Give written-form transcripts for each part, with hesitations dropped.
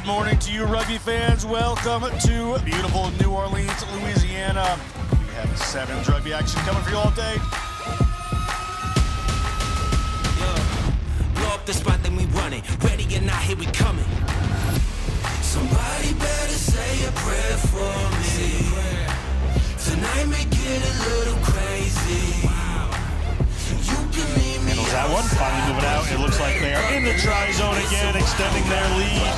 good morning to you rugby fans. Welcome to beautiful New Orleans, Louisiana. We have Sevens rugby action coming for you all day. Blow up the spot, then we running. Ready or not, here we coming. Somebody better say a prayer for me. Tonight may get a little crazy. Handles that one, finally moving out. It looks like they are in the try zone again, extending their lead.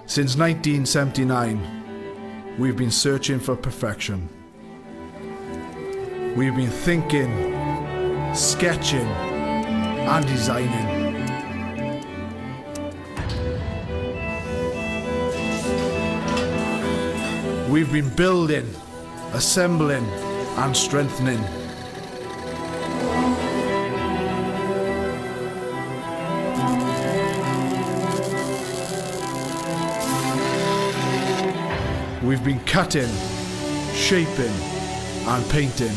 Since 1979, we've been searching for perfection. We've been thinking, sketching, and designing. We've been building, assembling, and strengthening. We've been cutting, shaping, and painting.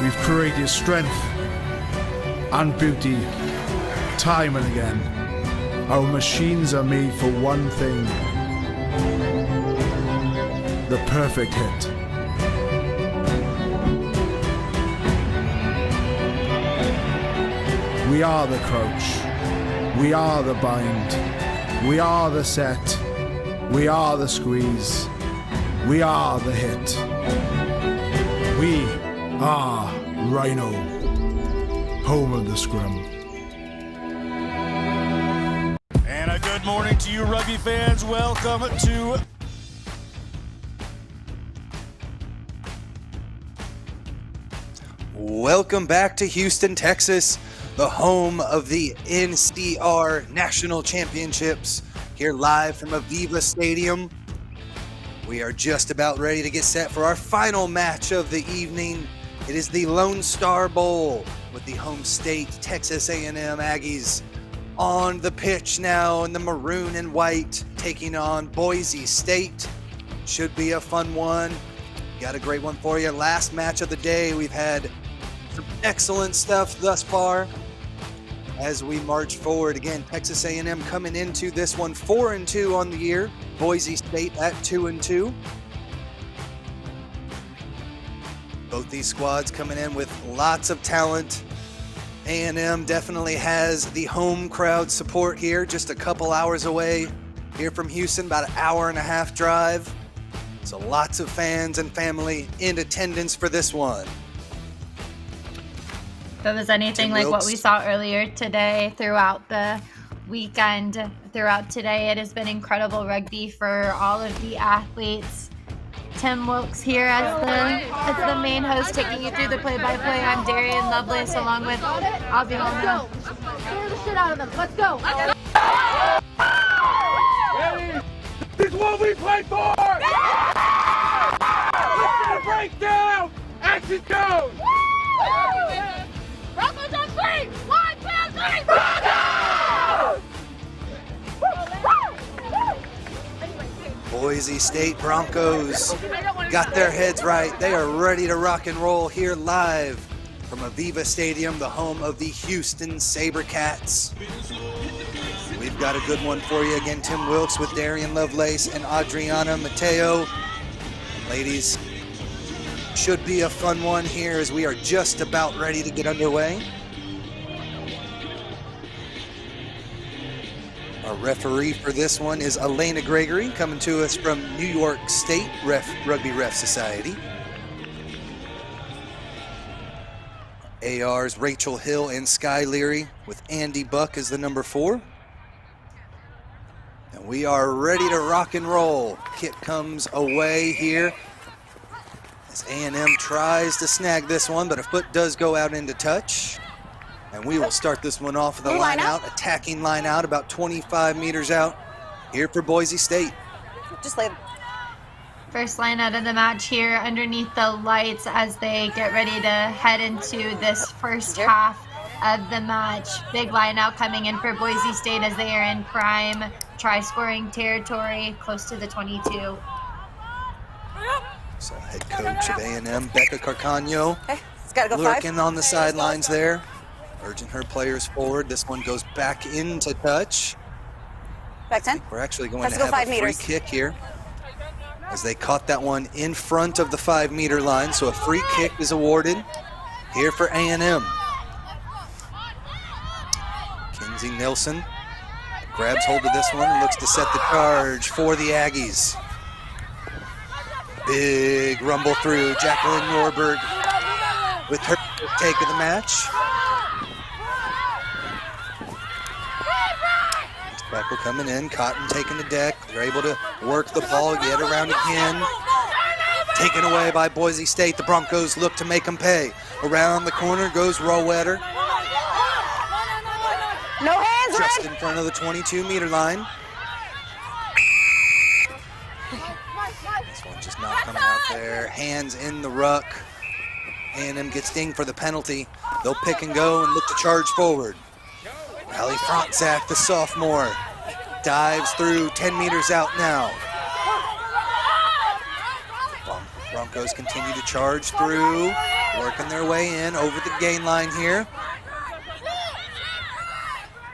We've created strength and beauty time and again. Our machines are made for one thing: the perfect hit. We are the crouch. We are the bind. We are the set. We are the squeeze. We are the hit. We are Rhino, home of the scrum. Good morning to you rugby fans. Welcome to Welcome back to Houston, Texas, the home of the NCR National Championships, here live from Aviva Stadium. We are just about ready to get set for our final match of the evening. It is the Lonestar Bowl with the home state Texas A&M Aggies on the pitch now in the maroon and white, taking on Boise State. Should be a fun one. Got a great one for you. Last match of the day. We've had some excellent stuff thus far as we march forward. Again, Texas A&M coming into this one 4-2 on the year. Boise State at 2-2. Both these squads coming in with lots of talent. A&M definitely has the home crowd support here, just a couple hours away here from Houston, about an hour and a half drive. So lots of fans and family in attendance for this one. If it was anything like what we saw earlier today, throughout the weekend, throughout today, it has been incredible rugby for all of the athletes. Tim Wilkes here as the main host, taking you through the play-by-play. I'm Darian Lovelace, along with Ozzy Holman. Scare the shit out of them. Let's go. Ready? This is what we play for. Let's get a breakdown. Action goes. Broncos on 3. 1, 2, 3. Broncos! Boise State Broncos got their heads right. They are ready to rock and roll here live from Aviva Stadium, the home of the Houston SaberCats. We've got a good one for you. Again, Tim Wilkes with Darian Lovelace and Adriana Mateo. Ladies, should be a fun one here as we are just about ready to get underway. Our referee for this one is Elena Gregory, coming to us from New York State Rugby Ref Society. AR's Rachel Hill and Sky Leary with Andy Buck as the number 4. And we are ready to rock and roll. Kick comes away here as A&M tries to snag this one, but a foot does go out into touch. And we will start this one off with a line out, attacking line out about 25 meters out here for Boise State. Just lay. First line out of the match here underneath the lights as they get ready to head into this first half of the match. Big line out coming in for Boise State as they are in prime try-scoring territory, close to the 22. So head coach of A&M, Becca Carcano, It's gotta go lurking 5. on the sidelines there, urging her players forward. This one goes back into touch. Back 10. We're actually going Let's to go have 5 a meters. free kick here as they caught that one in front of the 5-meter line. So a free kick is awarded here for A&M. Kinsey Nilsson grabs hold of this one and looks to set the charge for the Aggies. Big rumble through. Jacqueline Norberg with her take of the match. Tackle coming in, Cotton taking the deck. They're able to work the ball, get around again. Taken away by Boise State. The Broncos look to make them pay. Around the corner goes Rowetter. No hands, Just Red. in front of the 22-meter line. This one just not coming out there. Hands in the ruck. A&M gets dinged for the penalty. They'll pick and go and look to charge forward. Allie Frontzak, the sophomore, dives through 10 meters out now. Broncos continue to charge through, working their way in over the gain line here.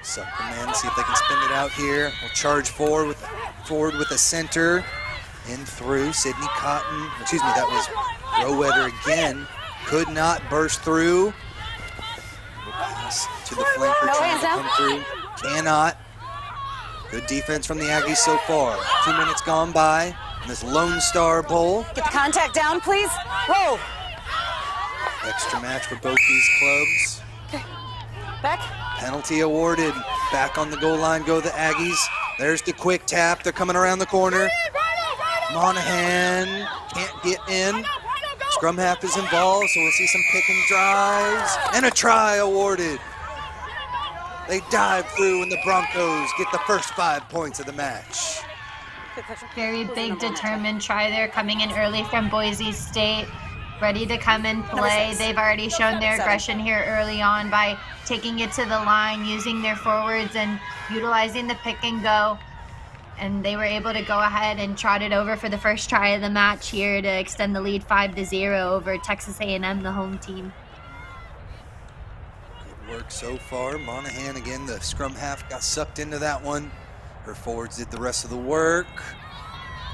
Suck them in, see if they can spin it out here. We'll charge forward with a center. In through, Sydney Cotton, excuse me, that was Rowetter again. Could not burst through. Pass to the flanker trying to come through. Cannot. Good defense from the Aggies so far. 2 minutes gone by in this Lonestar Bowl. Get the contact down, please. Whoa. Extra match for both these clubs. Okay. Back. Penalty awarded. Back on the goal line go the Aggies. There's the quick tap. They're coming around the corner. Monahan can't get in. Scrum half is involved, so we'll see some pick and drives. And a try awarded. They dive through and the Broncos get the first 5 points of the match. Very big, determined try there coming in early from Boise State. Ready to come and play. They've already shown their aggression here early on by taking it to the line, using their forwards and utilizing the pick and go. And they were able to go ahead and trot it over for the first try of the match here to extend the lead 5-0 over Texas A&M, the home team. Good work so far. Monahan again, the scrum half got sucked into that one. Her forwards did the rest of the work.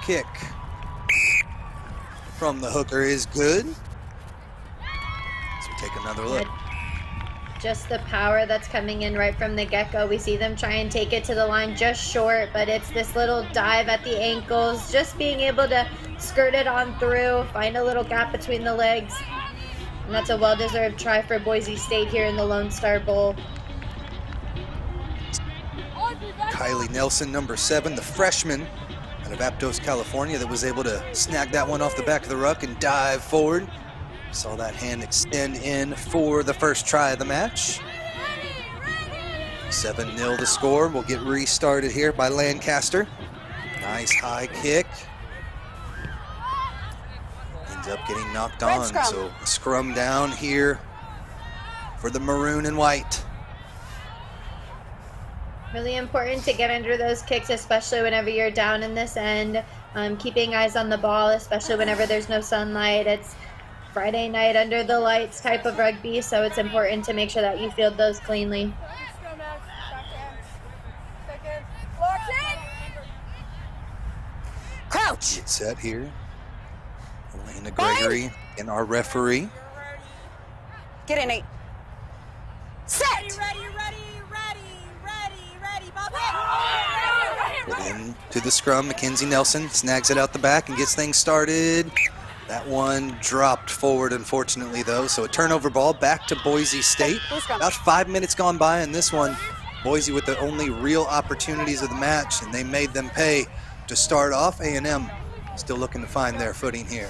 Kick from the hooker is good. So we take another look. Just the power that's coming in right from the get-go. We see them try and take it to the line just short, but it's this little dive at the ankles, just being able to skirt it on through, find a little gap between the legs. And that's a well-deserved try for Boise State here in the Lonestar Bowl. Kylie Nelson, number 7, the freshman out of Aptos, California, that was able to snag that one off the back of the ruck and dive forward. Saw that hand extend in for the first try of the match. 7-0 the score. We'll get restarted here by Lancaster. Nice high kick. Ends up getting knocked on. So a scrum down here for the maroon and white. Really important to get under those kicks, especially whenever you're down in this end. Keeping eyes on the ball, especially whenever there's no sunlight. It's Friday night under the lights type of rugby, so it's important to make sure that you field those cleanly. Crouch. Get set here. Elena Gregory and our referee. Get in, Nate. Set. Put in to the scrum. Mackenzie Nelson snags it out the back and gets things started. That one dropped forward, unfortunately, though. So a turnover ball back to Boise State. About 5 minutes gone by in this one. Boise with the only real opportunities of the match, and they made them pay to start off. A&M still looking to find their footing here.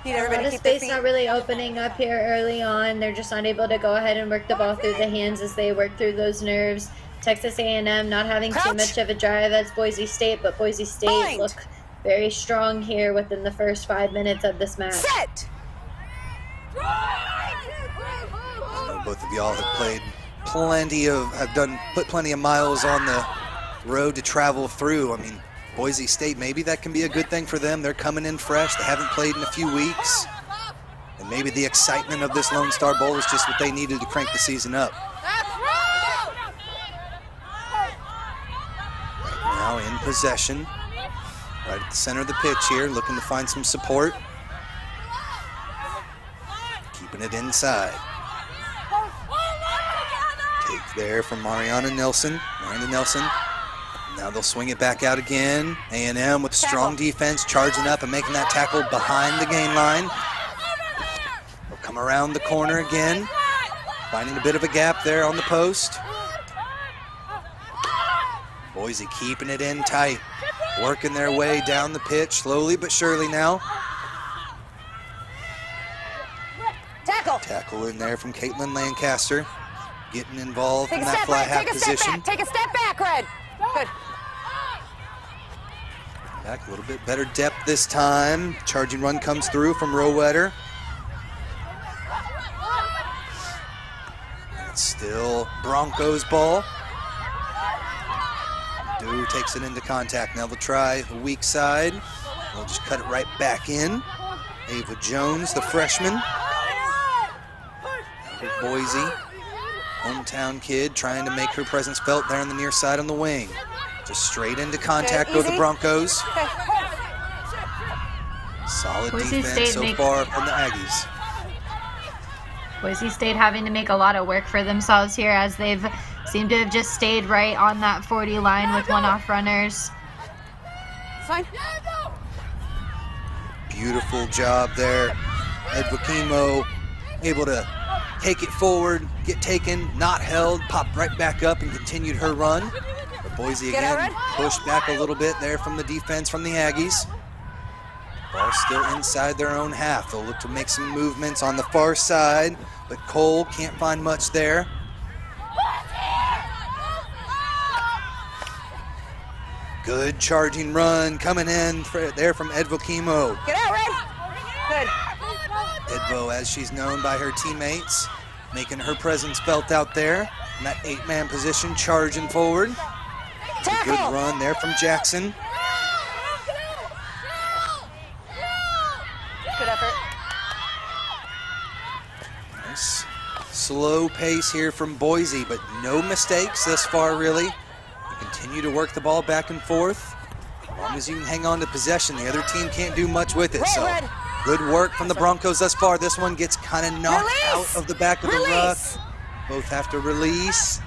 A lot of space not really opening up here early on. They're just not able to go ahead and work the ball through the hands as they work through those nerves. Texas A&M not having too much of a drive as Boise State, but Boise State look very strong here within the first 5 minutes of this match. Set! I know both of y'all have played put plenty of miles on the road to travel through. I mean, Boise State, maybe that can be a good thing for them. They're coming in fresh. They haven't played in a few weeks. And maybe the excitement of this Lone Star Bowl is just what they needed to crank the season up. Right now in possession, right at the center of the pitch here, looking to find some support. Keeping it inside. Take there from Mariana Nelson. Now they'll swing it back out again. A&M with strong defense, charging up and making that tackle behind the gain line. They'll come around the corner again, finding a bit of a gap there on the post. Boise keeping it in tight, working their way down the pitch, slowly but surely now. Tackle in there from Caitlin Lancaster, getting involved in that fly half position. Take a step back, Red. Good. Back a little bit better depth this time. Charging run comes through from Rowetter. It's still Broncos ball. Dew takes it into contact. Now they'll try the weak side. They'll just cut it right back in. Ava Jones, the freshman. Boise, hometown kid, trying to make her presence felt there on the near side on the wing. Just straight into contact go the Broncos. Solid Boise defense so far from the Aggies. Boise State having to make a lot of work for themselves here as they've seemed to have just stayed right on that 40 line with one-off runners. Fine. Beautiful job there. Edwakimo able to take it forward, get taken, not held, popped right back up and continued her run. But Boise again pushed back a little bit there from the defense from the Aggies. Ball still inside their own half. They'll look to make some movements on the far side, but Cole can't find much there. Good charging run coming in there from Edwakimo. Get out, Red. Good. Edvo, as she's known by her teammates, making her presence felt out there in that 8-man position, charging forward. A good run there from Jackson. Good effort. Nice slow pace here from Boise, but no mistakes thus far, really. You continue to work the ball back and forth. As long as you can hang on to possession, the other team can't do much with it. So good work from the Broncos thus far. This one gets kind of knocked out of the back of the ruck. Both have to release.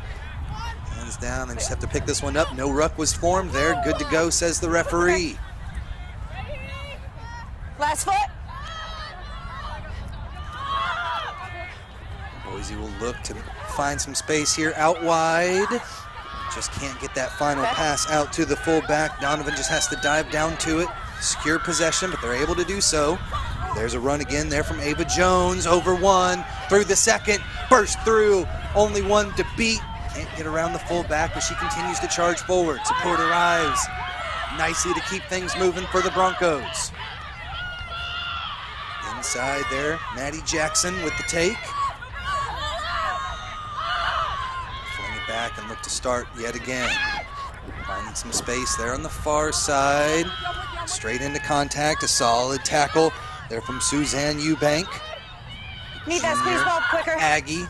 Hands down, they just have to pick this one up. No ruck was formed there. Good to go, says the referee. Last foot. Boise will look to find some space here out wide. Just can't get that final pass out to the fullback. Donovan just has to dive down to it. Secure possession, but they're able to do so. There's a run again there from Ava Jones. Over one, through the second, burst through. Only one to beat. Can't get around the fullback, but she continues to charge forward. Support arrives nicely to keep things moving for the Broncos. Inside there, Maddie Jackson with the take. Fling it back and look to start yet again. Finding some space there on the far side. Straight into contact, a solid tackle there from Suzanne Eubank. Need that squeeze ball quicker. Aggie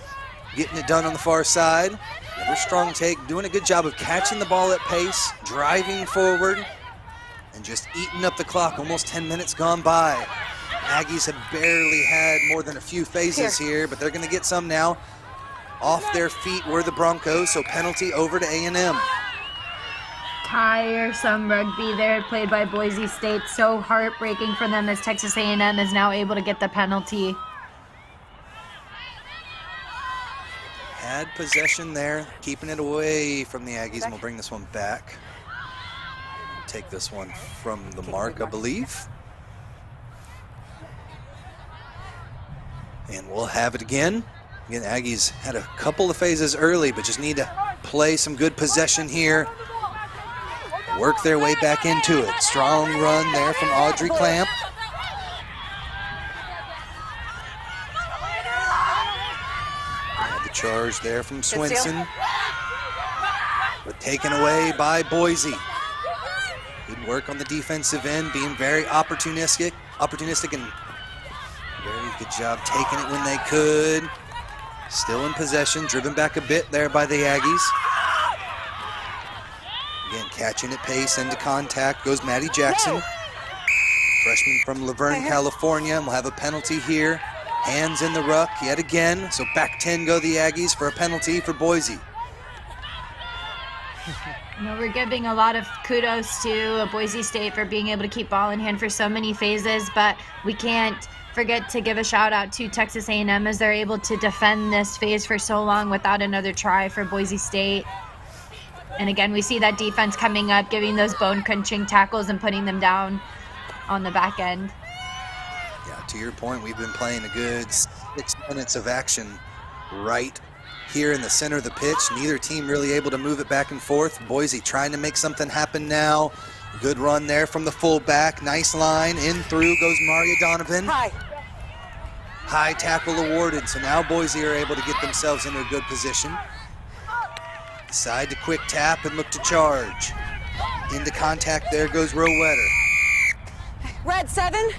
getting it done on the far side. Another strong take, doing a good job of catching the ball at pace, driving forward, and just eating up the clock. Almost 10 minutes gone by. Aggies have barely had more than a few phases here, but they're going to get some now. Off their feet were the Broncos, so penalty over to A&M. Tiresome rugby there played by Boise State. So heartbreaking for them as Texas A&M is now able to get the penalty. Had had possession there, keeping it away from the Aggies, and we'll bring this one back. Take this one from the mark, I believe. And we'll have it again. Again, Aggies had a couple of phases early, but just need to play some good possession here. Work their way back into it. Strong run there from Audrey Clamp. The charge there from Swinson. But taken away by Boise. Good work on the defensive end, being very opportunistic and very good job taking it when they could. Still in possession, driven back a bit there by the Aggies. Again, catching at pace, into contact goes Maddie Jackson. Freshman from Laverne, California, and we'll have a penalty here. Hands in the ruck yet again, so back 10 go the Aggies for a penalty for Boise. You know, we're giving a lot of kudos to Boise State for being able to keep ball in hand for so many phases, but we can't forget to give a shout out to Texas A&M as they're able to defend this phase for so long without another try for Boise State. And again, we see that defense coming up, giving those bone-crunching tackles and putting them down on the back end. Yeah, to your point, we've been playing a good 6 minutes of action right here in the center of the pitch. Neither team really able to move it back and forth. Boise trying to make something happen now. Good run there from the fullback. Nice line. In through goes Maria Donovan. High tackle awarded. So now Boise are able to get themselves into a good position. Decide to quick tap and look to charge. Into contact there goes Rowetter. Red 7,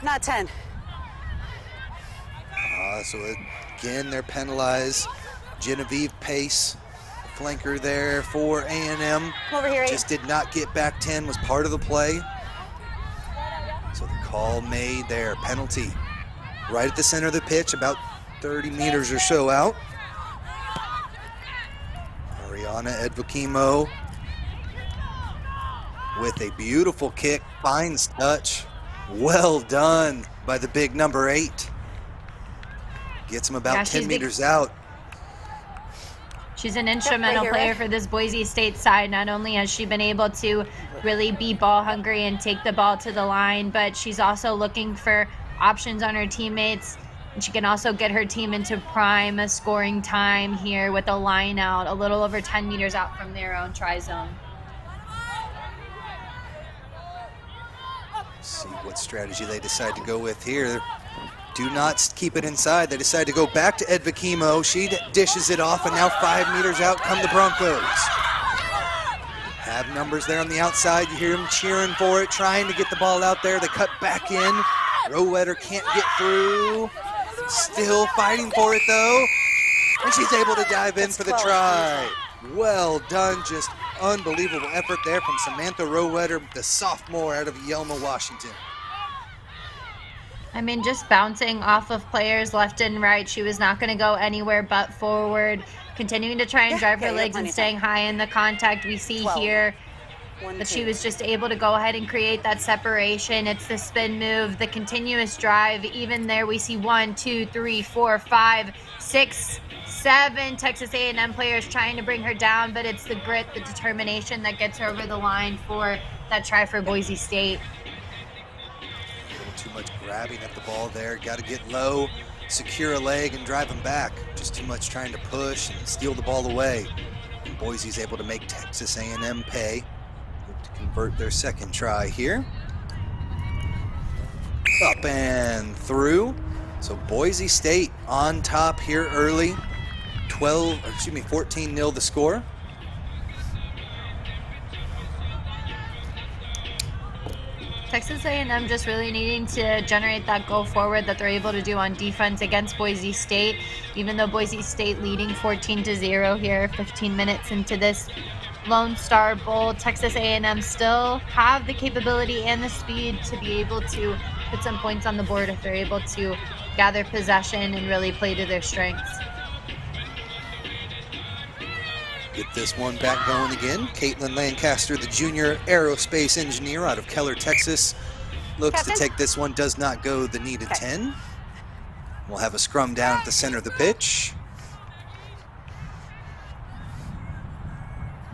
not 10. So again, they're penalized. Genevieve Pace, flanker there for A&M. Over here, 8. Just did not get back 10, was part of the play. So the call made there, penalty. Right at the center of the pitch, about 30 meters or so out. Ariana Edvokimo with a beautiful kick, finds touch. Well done by the big number 8. Gets him about 10 meters out. She's an instrumental player for this Boise State side. Not only has she been able to really be ball hungry and take the ball to the line, but she's also looking for options on her teammates. And she can also get her team into prime scoring time here with a line out a little over 10 meters out from their own try zone. See what strategy they decide to go with here. Do not keep it inside. They decide to go back to Edvokimo. She dishes it off, and now 5 meters out come the Broncos. Have numbers there on the outside. You hear them cheering for it, trying to get the ball out there. They cut back in. Rowetter can't get through. Still fighting for it, though. And she's able to dive in for the try. Well done. Just unbelievable effort there from Samantha Rowetter, the sophomore out of Yelma, Washington. I mean, just bouncing off of players left and right. She was not going to go anywhere but forward, continuing to try and drive her legs and staying high in the contact. We see here that she was just able to go ahead and create that separation. It's the spin move, the continuous drive. Even there, we see 1, 2, 3, 4, 5, 6, 7 Texas A&M players trying to bring her down, but it's the grit, the determination that gets her over the line for that try for Boise State. Too much grabbing at the ball there. Got to get low, secure a leg, and drive them back. Just too much trying to push and steal the ball away. And Boise's able to make Texas A&M pay. Look to convert their second try here. Up and through. So Boise State on top here early. 14-0 the score. Texas A&M just really needing to generate that go forward that they're able to do on defense against Boise State. Even though Boise State leading 14-0 here, 15 minutes into this Lonestar Bowl, Texas A&M still have the capability and the speed to be able to put some points on the board if they're able to gather possession and really play to their strengths. Get this one back going again. Caitlin Lancaster, the junior aerospace engineer out of Keller, Texas, looks to take this one, does not go the needed 10. We'll have a scrum down at the center of the pitch.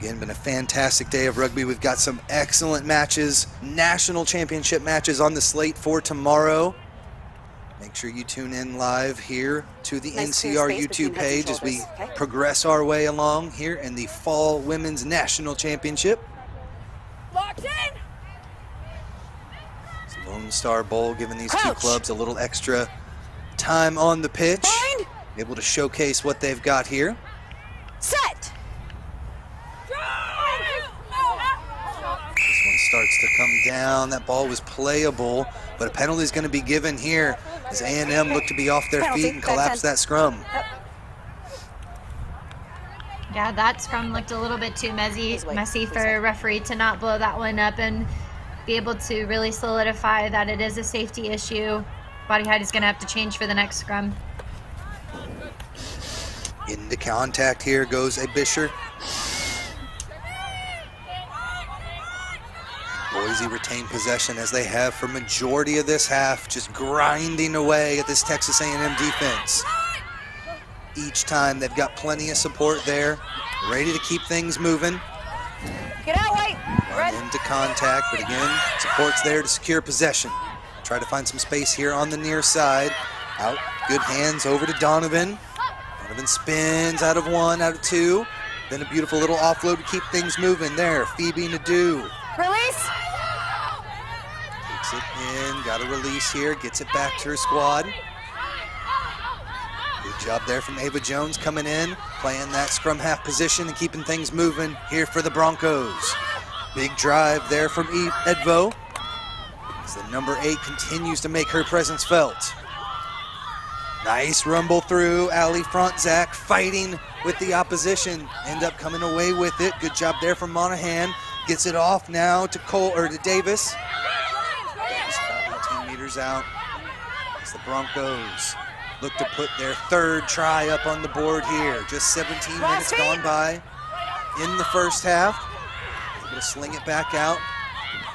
Again, been a fantastic day of rugby. We've got some excellent matches, national championship matches on the slate for tomorrow. Make sure you tune in live here to the NCR YouTube page as we progress our way along here in the Fall Women's National Championship. Locked in. It's Lonestar Bowl giving these two clubs a little extra time on the pitch, able to showcase what they've got here. Set. This one starts to come down. That ball was playable, but a penalty is going to be given here as A&M look to be off their feet and collapse that scrum. Yeah, that scrum looked a little bit too messy for a referee to not blow that one up and be able to really solidify that it is a safety issue. Body height is going to have to change for the next scrum. Into contact here goes a Bisher. Boise retain possession as they have for majority of this half, just grinding away at this Texas A&M defense. Each time they've got plenty of support there, ready to keep things moving. Get out, White. Run into contact, but again, support's there to secure possession. Try to find some space here on the near side. Out, good hands over to Donovan. Donovan spins out of one, out of two. Then a beautiful little offload to keep things moving there. Phoebe Nadeau. Release. Takes it in, got a release here, gets it back to her squad. Good job there from Ava Jones coming in, playing that scrum half position and keeping things moving here for the Broncos. Big drive there from Edvo as the number 8 continues to make her presence felt. Nice rumble through. Ali Frontzak fighting with the opposition. End up coming away with it. Good job there from Monahan. Gets it off now to to Davis. Davis about 18 meters out as the Broncos look to put their third try up on the board here. Just 17 minutes gone by in the first half. Able to sling it back out.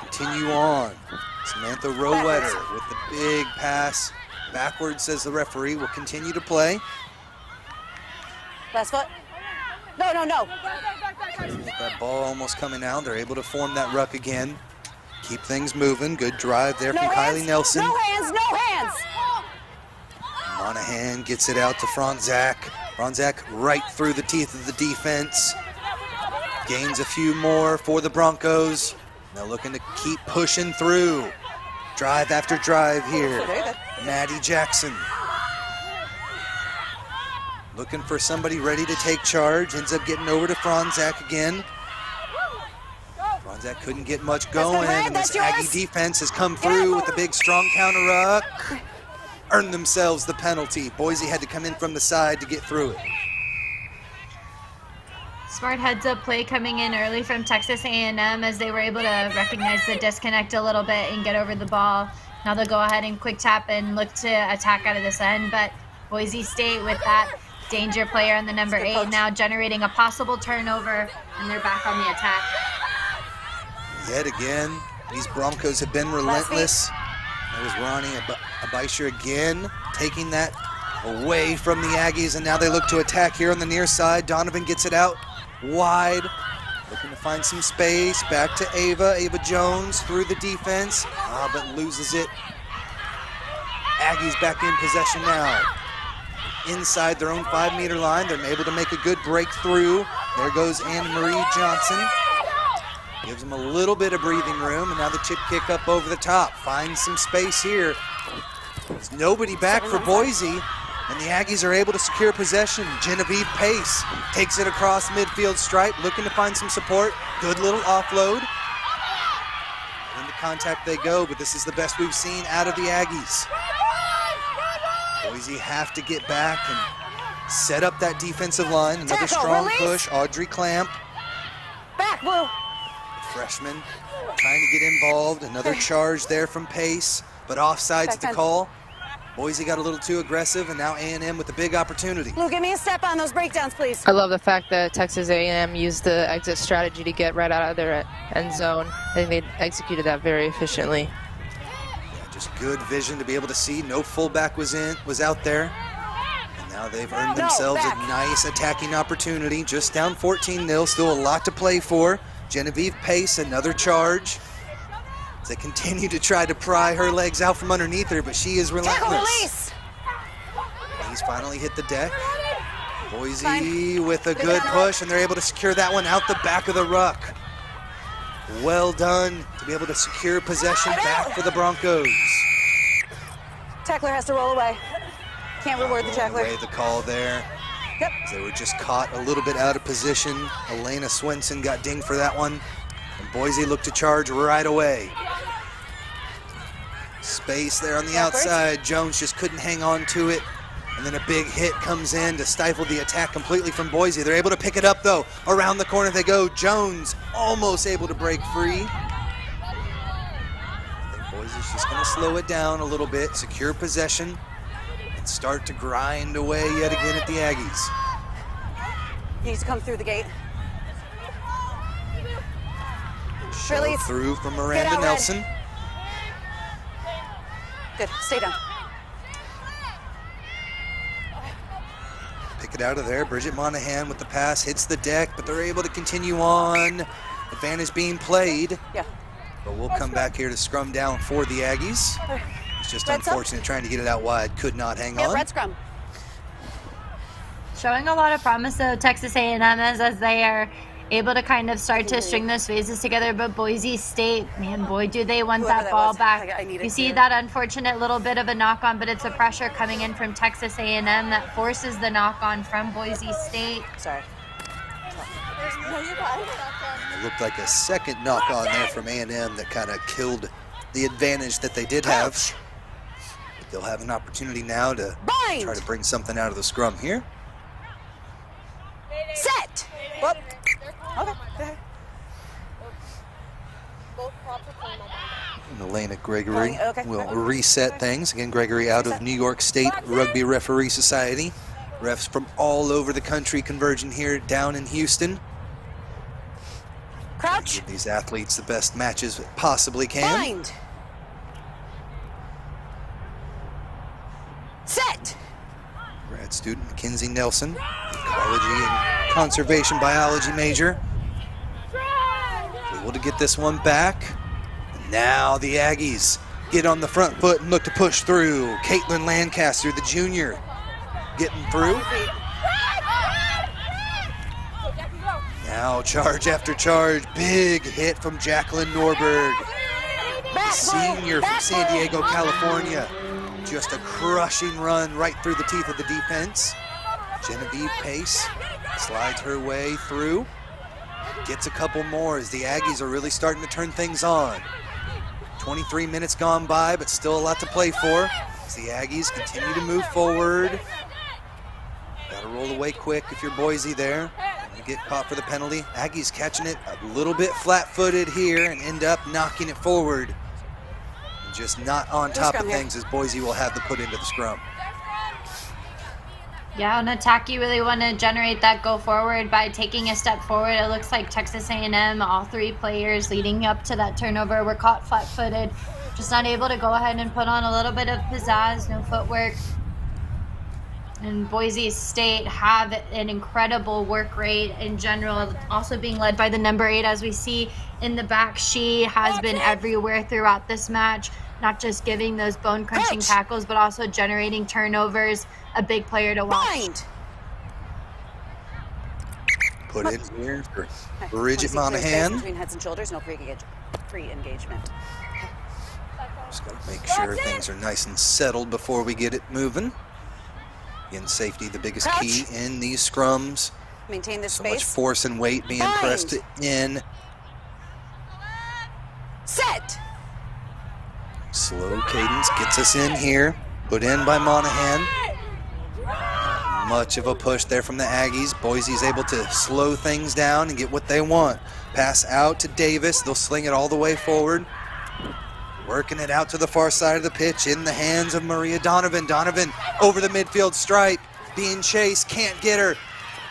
Continue on. Samantha Rowetter with the big pass. Backwards, says the referee, will continue to play. Last foot. No. With that ball almost coming out, they're able to form that ruck again. Keep things moving. Good drive there from Kylie Nelson. No hands. Monahan gets it out to Frontzak. Frontzak right through the teeth of the defense. Gains a few more for the Broncos. Now looking to keep pushing through. Drive after drive here. Maddie Jackson. Looking for somebody ready to take charge. Ends up getting over to Frontzak again. Frontzak couldn't get much going, and this Aggie defense has come through with a big strong counter ruck. Earned themselves the penalty. Boise had to come in from the side to get through it. Smart heads-up play coming in early from Texas A&M as they were able to recognize the disconnect a little bit and get over the ball. Now they'll go ahead and quick tap and look to attack out of this end, but Boise State with that danger player on the number 8 now generating a possible turnover, and they're back on the attack. Yet again, these Broncos have been relentless. That was Ronnie Abisher again, taking that away from the Aggies, and now they look to attack here on the near side. Donovan gets it out wide, looking to find some space. Back to Ava Jones through the defense, but loses it. Aggies back in possession now. Inside their own 5-meter line, they're able to make a good breakthrough. There goes Anne-Marie Johnson. Gives them a little bit of breathing room, and now the chip kick up over the top. Finds some space here. There's nobody back for Boise, and the Aggies are able to secure possession. Genevieve Pace takes it across midfield stripe, looking to find some support. Good little offload. Into contact they go, but this is the best we've seen out of the Aggies. Boise have to get back and set up that defensive line. Another strong push. Audrey Clamp. Back, Blue. Freshman trying to get involved. Another charge there from Pace, but offside's the call. Boise got a little too aggressive, and now A&M with a big opportunity. Blue, give me a step on those breakdowns, please. I love the fact that Texas A&M used the exit strategy to get right out of their end zone. I think they executed that very efficiently. Yeah, just good vision to be able to see. No fullback was out there. And Now they've earned themselves a nice attacking opportunity. Just down 14-0, still a lot to play for. Genevieve Pace, another charge. They continue to try to pry her legs out from underneath her, but she is relentless. He's finally hit the deck. Boise with a good push, and they're able to secure that one out the back of the ruck. Well done to be able to secure possession back for the Broncos. Tackler has to roll away. Can't reward the tackler. Away the call there. Yep. They were just caught a little bit out of position. Elena Swenson got dinged for that one. And Boise looked to charge right away. Space there on the outside. Jones just couldn't hang on to it. And then a big hit comes in to stifle the attack completely from Boise. They're able to pick it up though. Around the corner they go. Jones almost able to break free. I think Boise's just gonna slow it down a little bit, secure possession, and start to grind away yet again at the Aggies. He needs to come through the gate. Show through from Miranda Nelson. Good, stay down. Pick it out of there. Bridget Monahan with the pass, hits the deck, but they're able to continue on. Advantage being played. Yeah. But we'll come back here to scrum down for the Aggies. It's just unfortunate trying to get it out wide. Could not hang on. Red scrum. Showing a lot of promise though, Texas A&M as they are able to kind of start to string those phases together, but Boise State, man, boy, do they want that ball back. You see that unfortunate little bit of a knock-on, but it's a pressure coming in from Texas A&M that forces the knock-on from Boise State. Sorry. It looked like a second knock-on there from A&M that kind of killed the advantage that they did have. But they'll have an opportunity now to try to bring something out of the scrum here. Set! Whoop. Okay. And Elena Gregory will reset things. Again, Gregory out of New York State Rugby Referee Society. Refs from all over the country converging here down in Houston. Crouch. Give these athletes the best matches it possibly can. Bind. Set. Grad student Mackenzie Nelson, ecology and conservation biology major. Able to get this one back. And now the Aggies get on the front foot and look to push through. Caitlin Lancaster, the junior, getting through. Now charge after charge. Big hit from Jacqueline Norberg, the senior from San Diego, California. Just a crushing run right through the teeth of the defense. Genevieve Pace slides her way through. Gets a couple more as the Aggies are really starting to turn things on. 23 minutes gone by, but still a lot to play for as the Aggies continue to move forward. Got to roll away quick if you're Boise there. You get caught for the penalty. Aggies catching it a little bit flat-footed here and end up knocking it forward. And just not on top of things as Boise will have to put into the scrum. Yeah, on attack, you really want to generate that go forward by taking a step forward. It looks like Texas A&M, all three players leading up to that turnover were caught flat-footed, just not able to go ahead and put on a little bit of pizzazz, no footwork. And Boise State have an incredible work rate in general, also being led by the number 8 as we see in the back. She has been everywhere throughout this match, not just giving those bone-crunching tackles, but also generating turnovers. A big player to watch. Put in here for Bridget Monahan. Between heads and shoulders, no pre-engagement. Just got to make sure things are nice and settled before we get it moving. Again, safety the biggest key in these scrums. Maintain this so space. Much force and weight being pressed in. Set. Slow cadence gets us in here. Put in by Monahan. Much of a push there from the Aggies. Boise's able to slow things down and get what they want. Pass out to Davis. They'll sling it all the way forward. Working it out to the far side of the pitch in the hands of Maria Donovan. Donovan over the midfield stripe. Being chased. Can't get her.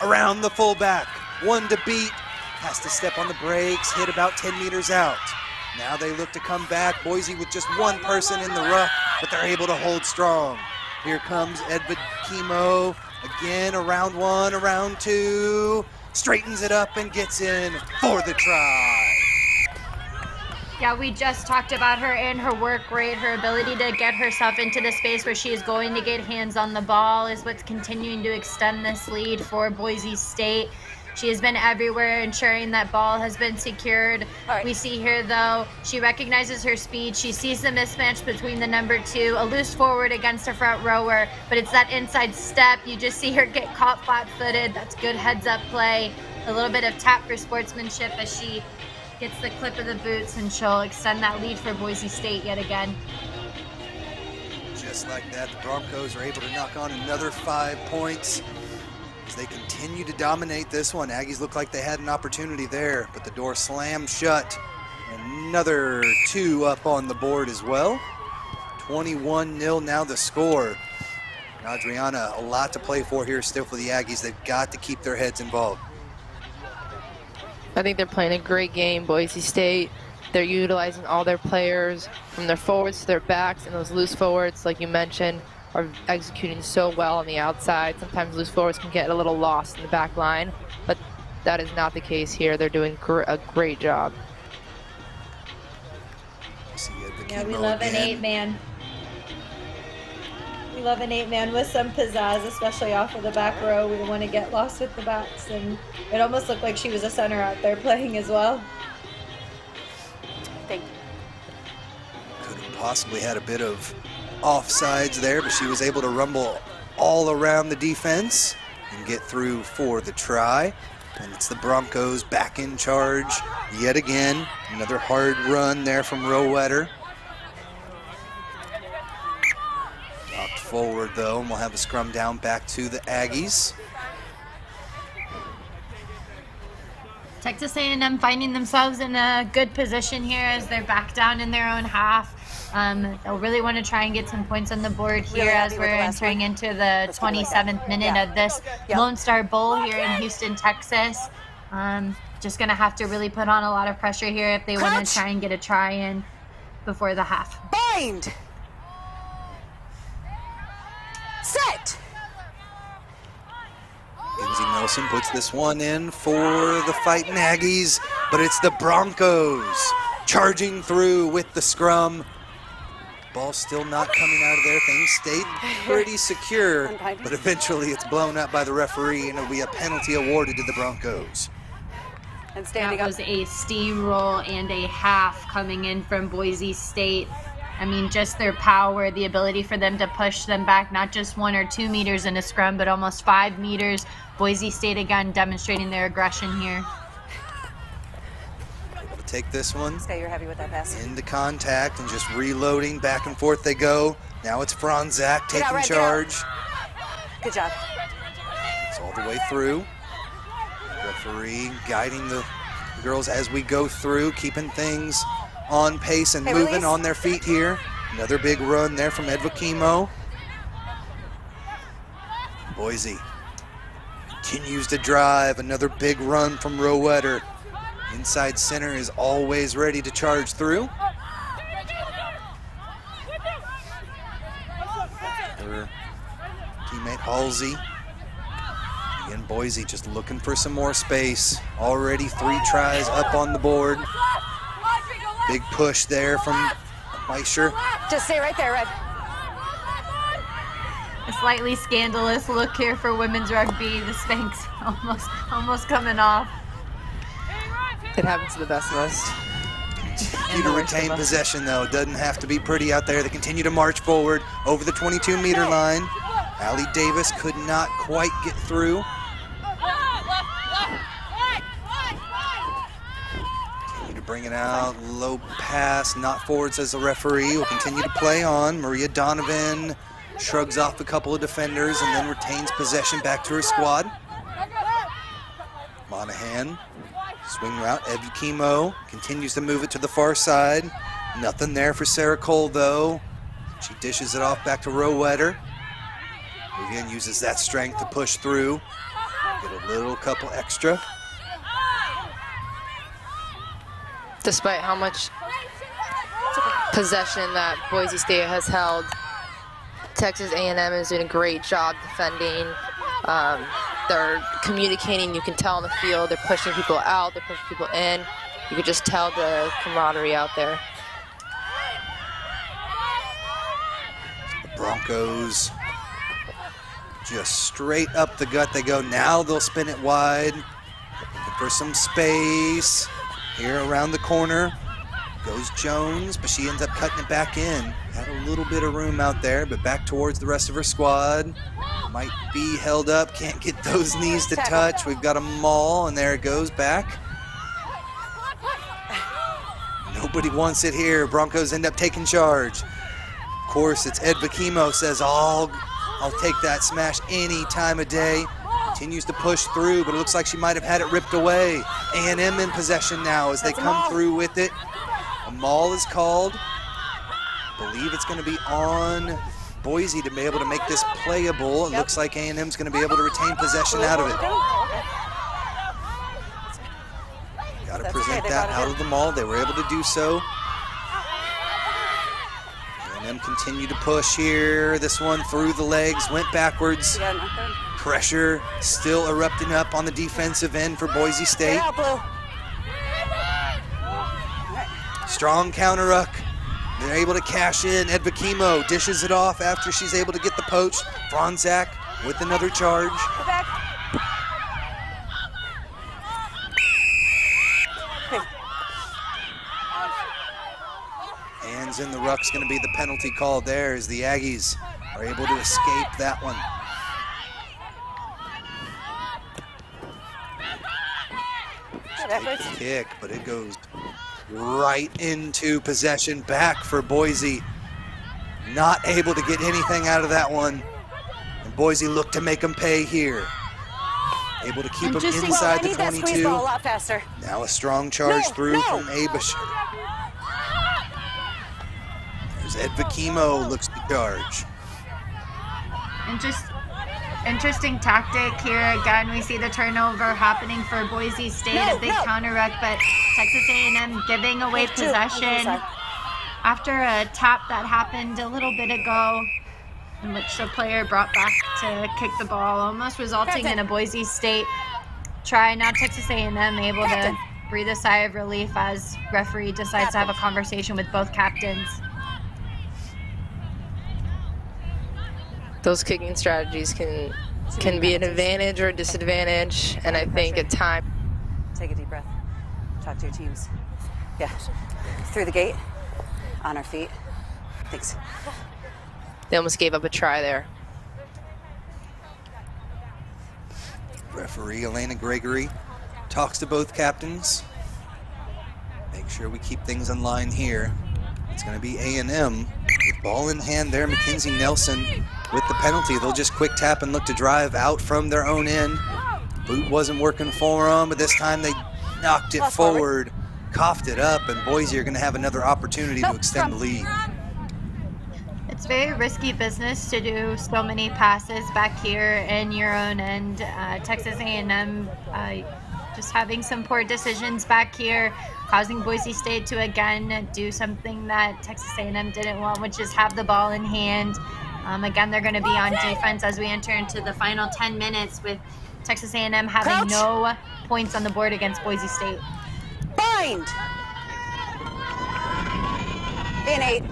Around the fullback. One to beat. Has to step on the brakes. Hit about 10 meters out. Now they look to come back. Boise with just one person in the ruck, but they're able to hold strong. Here comes Edvin Kimo Again, around one, around two. Straightens it up and gets in for the try. Yeah, we just talked about her and her work rate, her ability to get herself into the space where she is going to get hands on the ball is what's continuing to extend this lead for Boise State. She has been everywhere, ensuring that ball has been secured. Right. We see here, though, she recognizes her speed. She sees the mismatch between the number two, a loose forward against a front rower, but it's that inside step. You just see her get caught flat-footed. That's good heads-up play. A little bit of tap for sportsmanship as she gets the clip of the boots, and she'll extend that lead for Boise State yet again. Just like that, the Broncos are able to knock on another 5 points as they continue to dominate this one. Aggies look like they had an opportunity there, but the door slammed shut. Another 2 up on the board as well. 21-0 now the score. And Adriana, a lot to play for here still for the Aggies. They've got to keep their heads involved. I think they're playing a great game, Boise State. They're utilizing all their players from their forwards to their backs, and those loose forwards, like you mentioned, are executing so well on the outside. Sometimes loose forwards can get a little lost in the back line, but that is not the case here. They're doing a great job. Yeah, we love an 8-man. We love an 8-man with some pizzazz, especially off of the back row. We don't want to get lost with the backs, and it almost looked like she was a center out there playing as well. Thank you. Could have possibly had a bit of offsides there, but she was able to rumble all around the defense and get through for the try. And it's the Broncos back in charge yet again. Another hard run there from Rowetter. Knocked forward though, and we'll have a scrum down back to the Aggies. Texas A&M finding themselves in a good position here as they're back down in their own half. They'll really want to try and get some points on the board here Really as happy we're with the last entering one. into the 27th minute Yeah. of this Lonestar Bowl here in Houston, Texas. Just going to have to really put on a lot of pressure here if they want to try and get a try in before the half. Bind. Set. Lindsey Nelson puts this one in for the Fighting Aggies, but it's the Broncos charging through with the scrum. Ball still not coming out of there. Things stayed pretty secure, but eventually it's blown up by the referee, and it'll be a penalty awarded to the Broncos. And standing That up. was a steamroll and a half coming in from Boise State. I mean, just their power, the ability for them to push them back, not just 1 or 2 meters in a scrum, but almost 5 meters. Boise State again demonstrating their aggression here. Able to take this one Scott, you're happy with that pass? into contact and just reloading. Back and forth they go. Now it's Franzak Get out, taking Red, get charge. Good job. It's all the way through. Referee guiding the girls as we go through, keeping things on pace and moving release. on their feet here. Another big run there from Edvakimo. Boise continues to drive. Another big run from Rowetter. Inside center is always ready to charge through. Her teammate Halsey. Again, Boise just looking for some more space. Already 3 tries up on the board. Big push there from Meischer. Just stay right there, Red. A slightly scandalous look here for women's rugby. The Spanx almost coming off. It happens to the best of us. Continue to retain possession though. Doesn't have to be pretty out there. They continue to march forward over the 22-meter line. Allie Davis could not quite get through. Continue to bring it out. Low pass, not forward, says the referee. Will continue to play on. Maria Donovan shrugs off a couple of defenders and then retains possession back to her squad. Monahan, swing route. Edvakimo continues to move it to the far side. Nothing there for Sarah Cole though. She dishes it off back to Rowetter. Again, uses that strength to push through. Get a little couple extra. Despite how much possession that Boise State has held, Texas A&M is doing a great job defending. They're communicating. You can tell on the field. They're pushing people out. They're pushing people in. You could just tell the camaraderie out there. The Broncos just straight up the gut they go. Now they'll spin it wide. Looking for some space. Here around the corner goes Jones, but she ends up cutting it back in. Had a little bit of room out there, but back towards the rest of her squad. Might be held up, can't get those knees to touch. We've got a maul, and there it goes back. Nobody wants it here. Broncos end up taking charge. Of course, it's Ed Vakimo says, I'll take that smash any time of day. Continues to push through, but it looks like she might have had it ripped away. A&M in possession now as they come through with it. A maul is called. I believe it's going to be on Boise to be able to make this playable. It looks like A&M's going to be able to retain possession out of it. Got to present that out of the maul. They were able to do so. A&M continue to push here. This one through the legs, went backwards. Pressure still erupting up on the defensive end for Boise State. Strong counter ruck. They're able to cash in. Ed Vakimo dishes it off after she's able to get the poach. Franzak with another charge. Hands in the ruck's going to be the penalty call there as the Aggies are able to escape that one. Take the kick, but it goes right into possession back for Boise. Not able to get anything out of that one. And Boise looked to make them pay here. Able to keep them inside the 22. Now a strong charge through from Abish. There's Ed Vakimo looks to charge. And just interesting tactic here. Again, we see the turnover happening for Boise State, a big counter ruck, but Texas A&M giving away possession after a tap that happened a little bit ago, in which the player brought back to kick the ball, almost resulting in a Boise State try. Now Texas A&M able to breathe a sigh of relief as referee decides to have a conversation with both captains. Those kicking strategies can be an advantage or a disadvantage, and I think at times. Take a deep breath. Talk to your teams. Yeah. Through the gate, on our feet. Thanks. They almost gave up a try there. Referee Elena Gregory talks to both captains. Make sure we keep things in line here. It's going to be A&M with ball in hand there. Mackenzie Nelson with the penalty. They'll just quick tap and look to drive out from their own end. Boot wasn't working for them, but this time they knocked it forward, coughed it up, and Boise are going to have another opportunity to extend the lead. It's very risky business to do so many passes back here in your own end. Texas A&M just having some poor decisions back here, causing Boise State to again do something that Texas A&M didn't want, which is have the ball in hand. Again, they're going to be on defense as we enter into the final 10 minutes with Texas A&M having no points on the board against Boise State. Bind! In 8.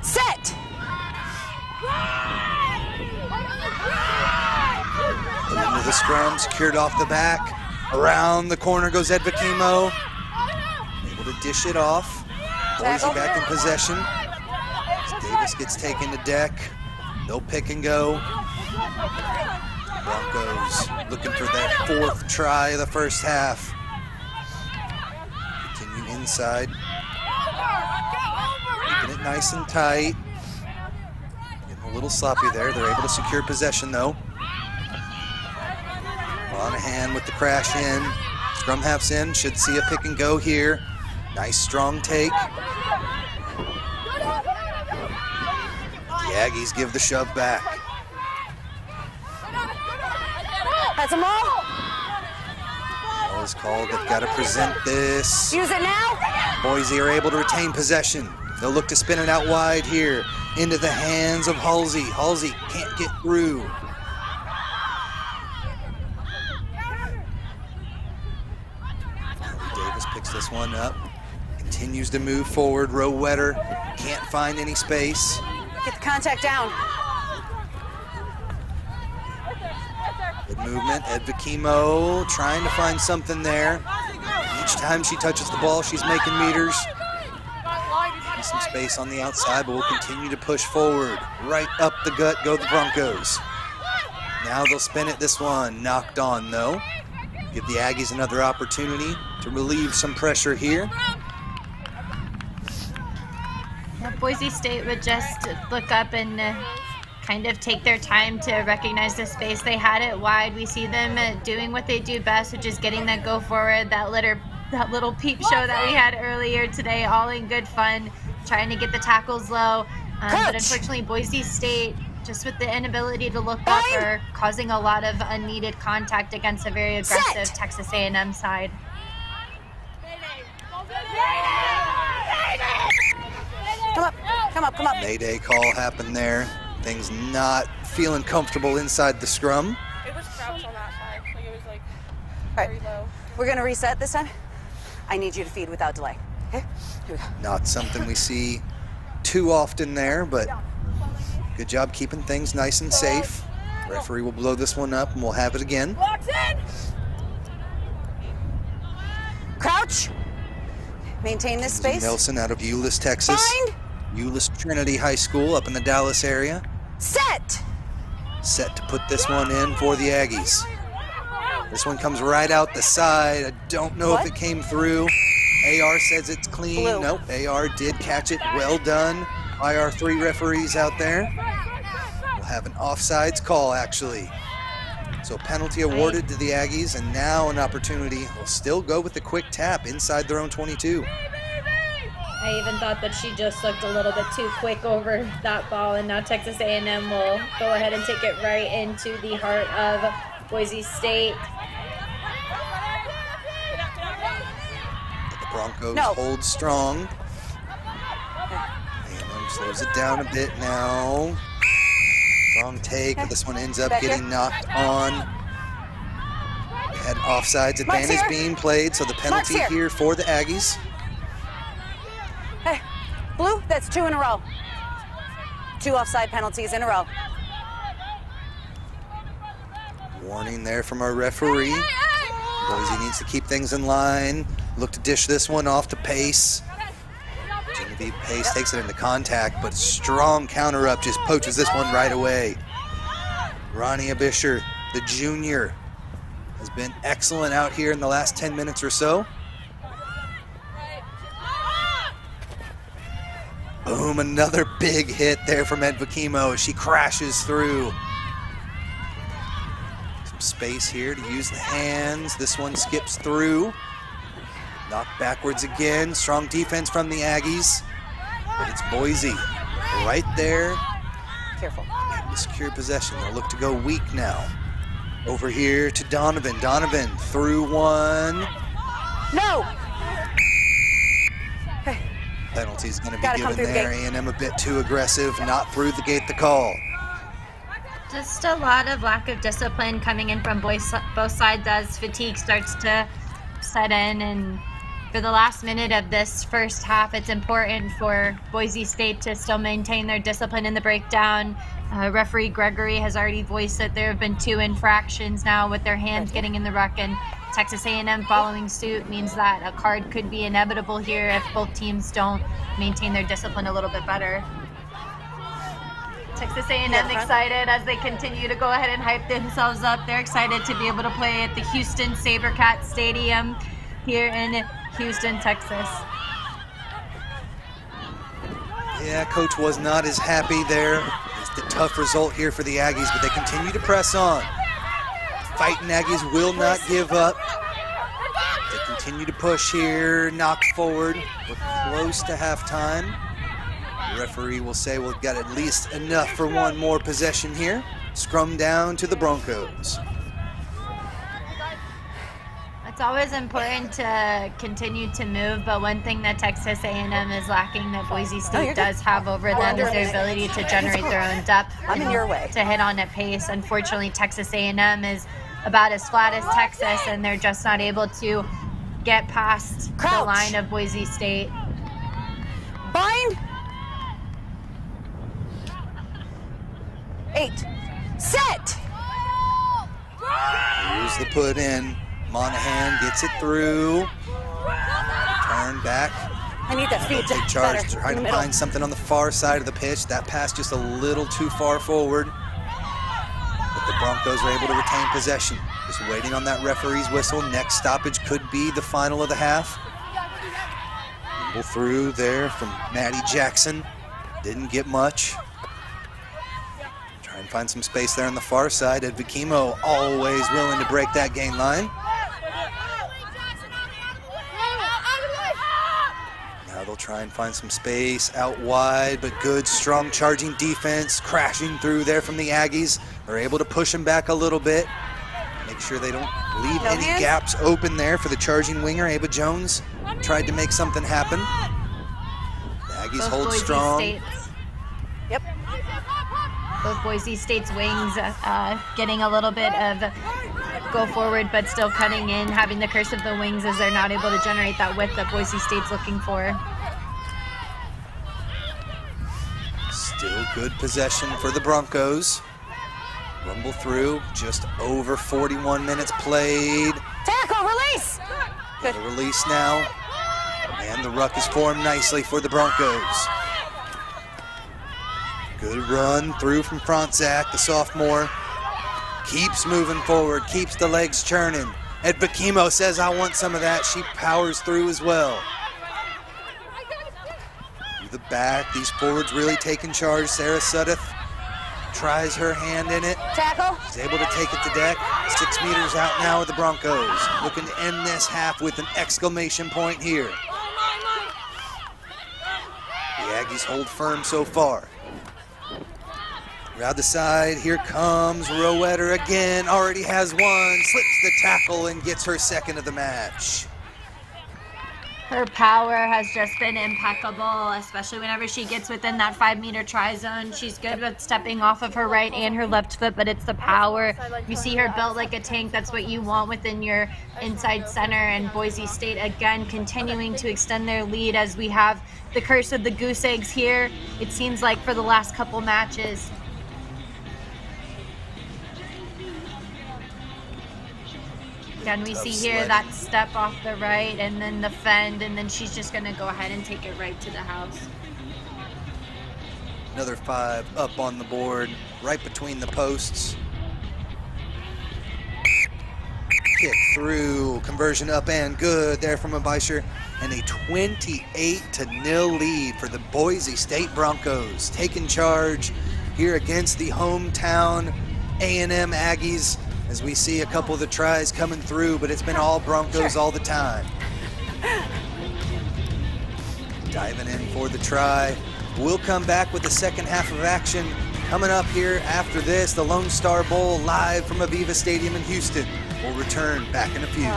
Set! Into the scrum, secured off the back. Around the corner goes Ed Vakimo. Able to dish it off. Boise back in possession. Davis gets taken to deck. No pick and go. Broncos looking for that fourth try of the first half. Continue inside. Keeping it nice and tight. Getting a little sloppy there. They're able to secure possession though. Monahan with the crash in. Scrum half's in. Should see a pick and go here. Nice strong take. The Aggies give the shove back. That's a maul. Ball is called. They've got to present this. Use it now. Boise are able to retain possession. They'll look to spin it out wide here into the hands of Halsey. Halsey can't get through. this one up. Continues to move forward. Row Wetter can't find any space. Get the contact down. Good movement. Edvikimo trying to find something there. Each time she touches the ball, she's making meters. Some space on the outside, but we'll continue to push forward. Right up the gut go the Broncos. Now they'll spin it. This one knocked on though. Give the Aggies another opportunity to relieve some pressure here. Yeah, Boise State would just look up and kind of take their time to recognize the space. They had it wide. We see them doing what they do best, which is getting that go forward, that little peep show that we had earlier today, all in good fun, trying to get the tackles low. But unfortunately, Boise State, just with the inability to look up, are causing a lot of unneeded contact against a very aggressive Texas A&M side. Come up. Mayday call happened there. Things not feeling comfortable inside the scrum. It was crouched on that side. Like it was like very low. We're gonna reset this time. I need you to feed without delay. Okay? Here we go. Not something we see too often there, but good job keeping things nice and safe. Referee will blow this one up and we'll have it again. Crouch. Maintain this space. Nelson out of Euless, Texas. Find. Euless Trinity High School up in the Dallas area. Set. Set to put this one in for the Aggies. This one comes right out the side. I don't know if it came through. AR says it's clean. Blue. Nope, AR did catch it. Well done by our 3 referees out there. We'll have an offsides call, actually. So penalty awarded to the Aggies, and now an opportunity. We'll still go with the quick tap inside their own 22. I even thought that she just looked a little bit too quick over that ball, and now Texas A&M will go ahead and take it right into the heart of Boise State. The Broncos hold strong. A&M slows it down a bit now. Strong take, but this one ends up getting knocked on. We had offsides advantage being played, so the penalty here for the Aggies. Hey, Blue, that's 2 in a row. 2 offside penalties in a row. Warning there from our referee. Boise needs to keep things in line. Look to dish this one off to Pace. Genevieve Pace takes it into contact, but strong counter up just poaches this one right away. Ronnie Abisher, the junior, has been excellent out here in the last 10 minutes or so. Boom, another big hit there from Edvikimo as she crashes through. Some space here to use the hands. This one skips through. Knocked backwards again. Strong defense from the Aggies. But it's Boise right there. Careful. Able to secure possession. They'll look to go weak now. Over here to Donovan. Donovan through one. No! Penalty's going to be given there. A&M a bit too aggressive. Not through the gate, the call. Just a lot of lack of discipline coming in from both sides as fatigue starts to set in, and for the last minute of this first half, it's important for Boise State to still maintain their discipline in the breakdown. Referee Gregory has already voiced that there have been 2 infractions now with their hands getting in the ruck, and Texas A&M following suit means that a card could be inevitable here if both teams don't maintain their discipline a little bit better. Texas A&M excited as they continue to go ahead and hype themselves up. They're excited to be able to play at the Houston SaberCat Stadium here in Houston, Texas. Yeah, coach was not as happy there. It's the tough result here for the Aggies, but they continue to press on. Fighting Aggies will not give up. They continue to push here, knock forward. We're close to halftime. The referee will say we've got at least enough for one more possession here. Scrum down to the Broncos. It's always important to continue to move, but one thing that Texas A&M is lacking that Boise State does have over them is their ability to generate their own depth to hit on at pace. Unfortunately, Texas A&M is about as flat as Texas, and they're just not able to get past the line of Boise State. Bind. 8. Set. Here's the put in. Monahan gets it through. Turn back. I need that speed. Take charge, trying to find something on the far side of the pitch. That pass just a little too far forward. But the Broncos are able to retain possession. Just waiting on that referee's whistle. Next stoppage could be the final of the half. Rumble through there from Maddie Jackson. Didn't get much. Try and find some space there on the far side. Ed Vikimo always willing to break that gain line. Now they'll try and find some space out wide, but good, strong charging defense crashing through there from the Aggies. They're able to push them back a little bit. Make sure they don't leave any gaps open there for the charging winger. Ava Jones tried to make something happen. The Aggies hold strong. Yep. Both Boise State's wings getting a little bit of go forward, but still cutting in, having the curse of the wings as they're not able to generate that width that Boise State's looking for. Still good possession for the Broncos. Rumble through, just over 41 minutes played. Tackle, release! Good. Release now. And the ruck is formed nicely for the Broncos. Good run through from Frontzak, the sophomore. Keeps moving forward, keeps the legs churning. Ed Bakimo says, I want some of that. She powers through as well. Through the back, these forwards really taking charge. Sarah Sudduth tries her hand in it. Tackle. She's able to take it to deck. 6 meters out now with the Broncos. Looking to end this half with an exclamation point here. The Aggies hold firm so far. Around the side, here comes Roetter again. Already has one, slips the tackle and gets her second of the match. Her power has just been impeccable, especially whenever she gets within that 5-meter try zone. She's good with stepping off of her right and her left foot, but it's the power. You see her built like a tank. That's what you want within your inside center. And Boise State, again, continuing to extend their lead as we have the curse of the goose eggs here, it seems like, for the last couple matches. Again, we see here that step off the right and then the fend, and then she's just going to go ahead and take it right to the house. Another 5 up on the board, right between the posts. Kick through, conversion up and good there from Abisher. And a 28-0 lead for the Boise State Broncos. Taking charge here against the hometown A&M Aggies. As we see a couple of the tries coming through, but it's been all Broncos all the time. Diving in for the try. We'll come back with the second half of action coming up here after this. The Lonestar Bowl live from Aviva Stadium in Houston. We'll return back in a few.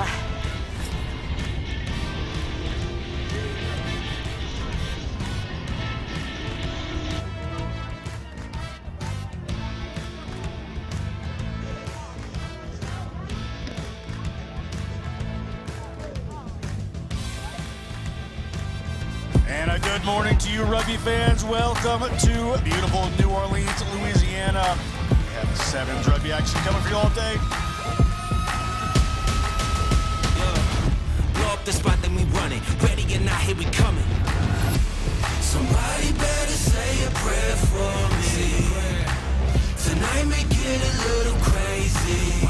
And a good morning to you, rugby fans. Welcome to beautiful New Orleans, Louisiana. We have 7 rugby action coming for you all day. Blow up the spot, then we running. Ready or not, here we coming. Somebody better say a prayer for me. Tonight may get a little crazy.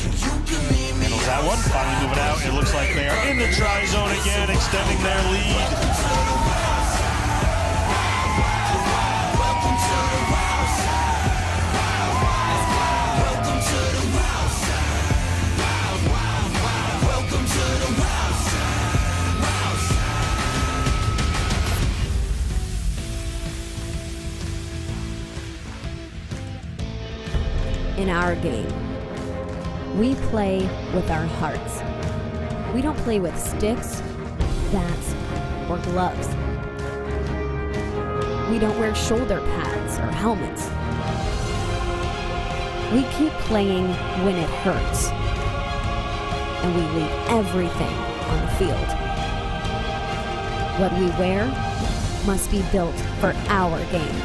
You can meet me. Handles that one, finally moving out. It looks like they are in the try zone again, extending their lead. In our game, we play with our hearts. We don't play with sticks, bats, or gloves. We don't wear shoulder pads or helmets. We keep playing when it hurts. and we leave everything on the field. What we wear must be built for our game.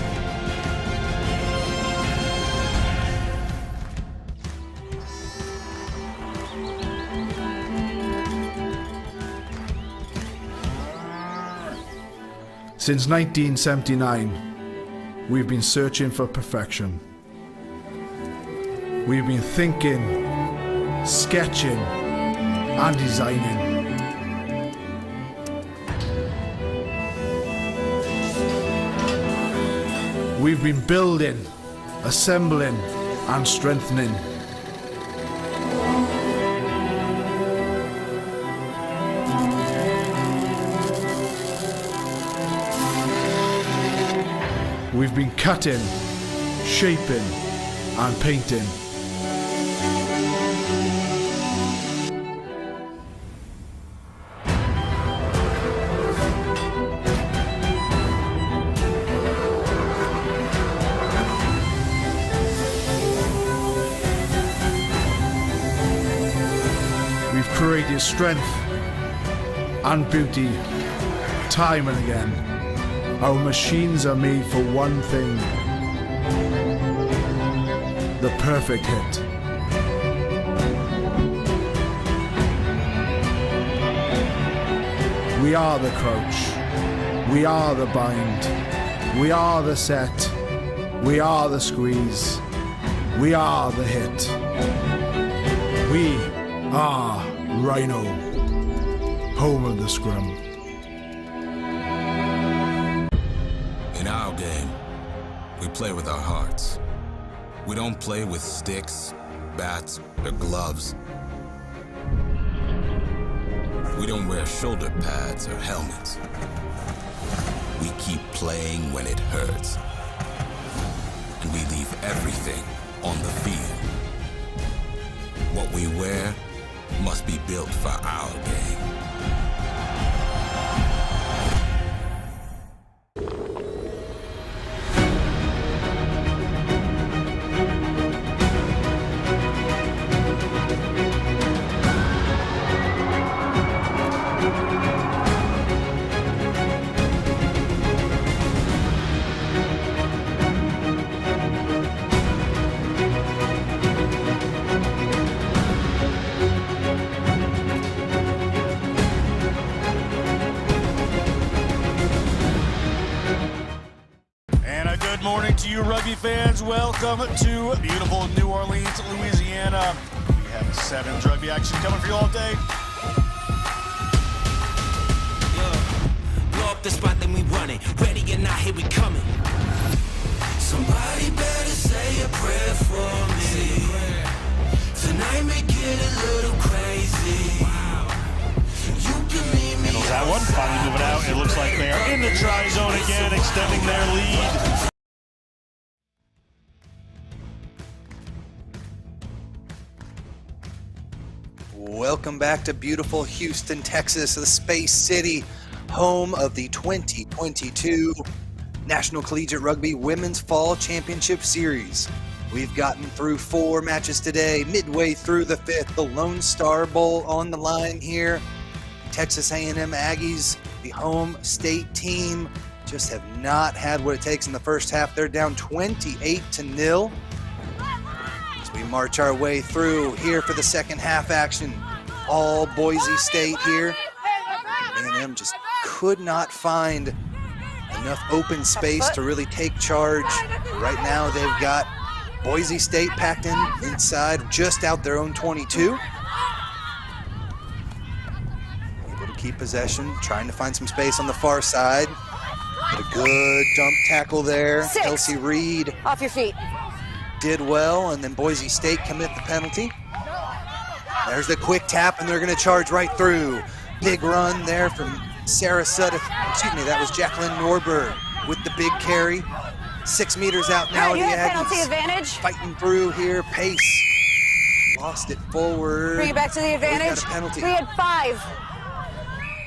Since 1979, we've been searching for perfection. We've been thinking, sketching, and designing. We've been building, assembling, and strengthening. We've been cutting, shaping, and painting. We've created strength and beauty time and again. Our machines are made for one thing: the perfect hit. We are the crouch. We are the bind. We are the set. We are the squeeze. We are the hit. We are Rhino, home of the scrum. In our game, we play with our hearts. We don't play with sticks, bats, or gloves. We don't wear shoulder pads or helmets. We keep playing when it hurts. And we leave everything on the field. What we wear must be built for our game. Good morning to you, rugby fans. Welcome to beautiful New Orleans, Louisiana. We have sevens rugby action coming for you all day. Blow up the spot, then we run it. Ready or not, here we coming. Somebody better say a prayer for me. Tonight may get a little crazy. You can meet me. Handles that one, finally moving out. It looks like they are in the try zone again, extending their lead. Welcome back to beautiful Houston, Texas, the Space City, home of the 2022 National Collegiate Rugby Women's Fall Championship Series. We've gotten through 4 matches today, midway through the 5th, the Lonestar Bowl on the line here. Texas A&M Aggies, the home state team, just have not had what it takes in the first half. They're down 28-0. As we march our way through here for the second half action, all Boise State here. A&M just could not find enough open space to really take charge. Right now they've got Boise State packed in inside, just out their own 22. Able to keep possession, trying to find some space on the far side. Get a good dump tackle there. 6. Kelsey Reed Off your feet. did well, and then Boise State commit the penalty. There's the quick tap, and they're going to charge right through. Big run there from Sarah Sutton. Excuse me, that was Jacqueline Norberg with the big carry. 6 meters out now. You The have penalty Aggies advantage. fighting through here. Pace lost it forward. Bring it back to the advantage. Got a penalty. We had 5.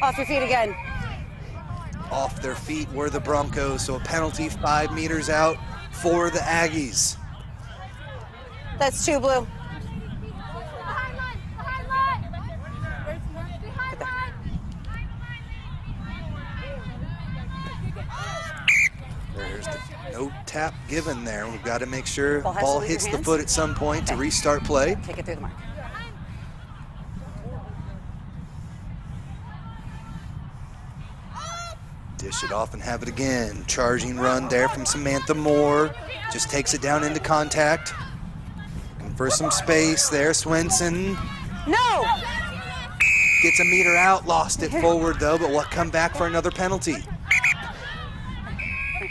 Off your feet again. Off their feet were the Broncos, so a penalty 5 meters out for the Aggies. That's 2 blue. tap given there. We've got to make sure Ball has ball to leave your hits the hands. foot at some point to restart play. Take it through the mark. Dish it off and have it again. Charging run there from Samantha Moore. Just takes it down into contact. Looking for some space there. Swenson. No! Gets a meter out. Lost it forward though, but will come back for another penalty.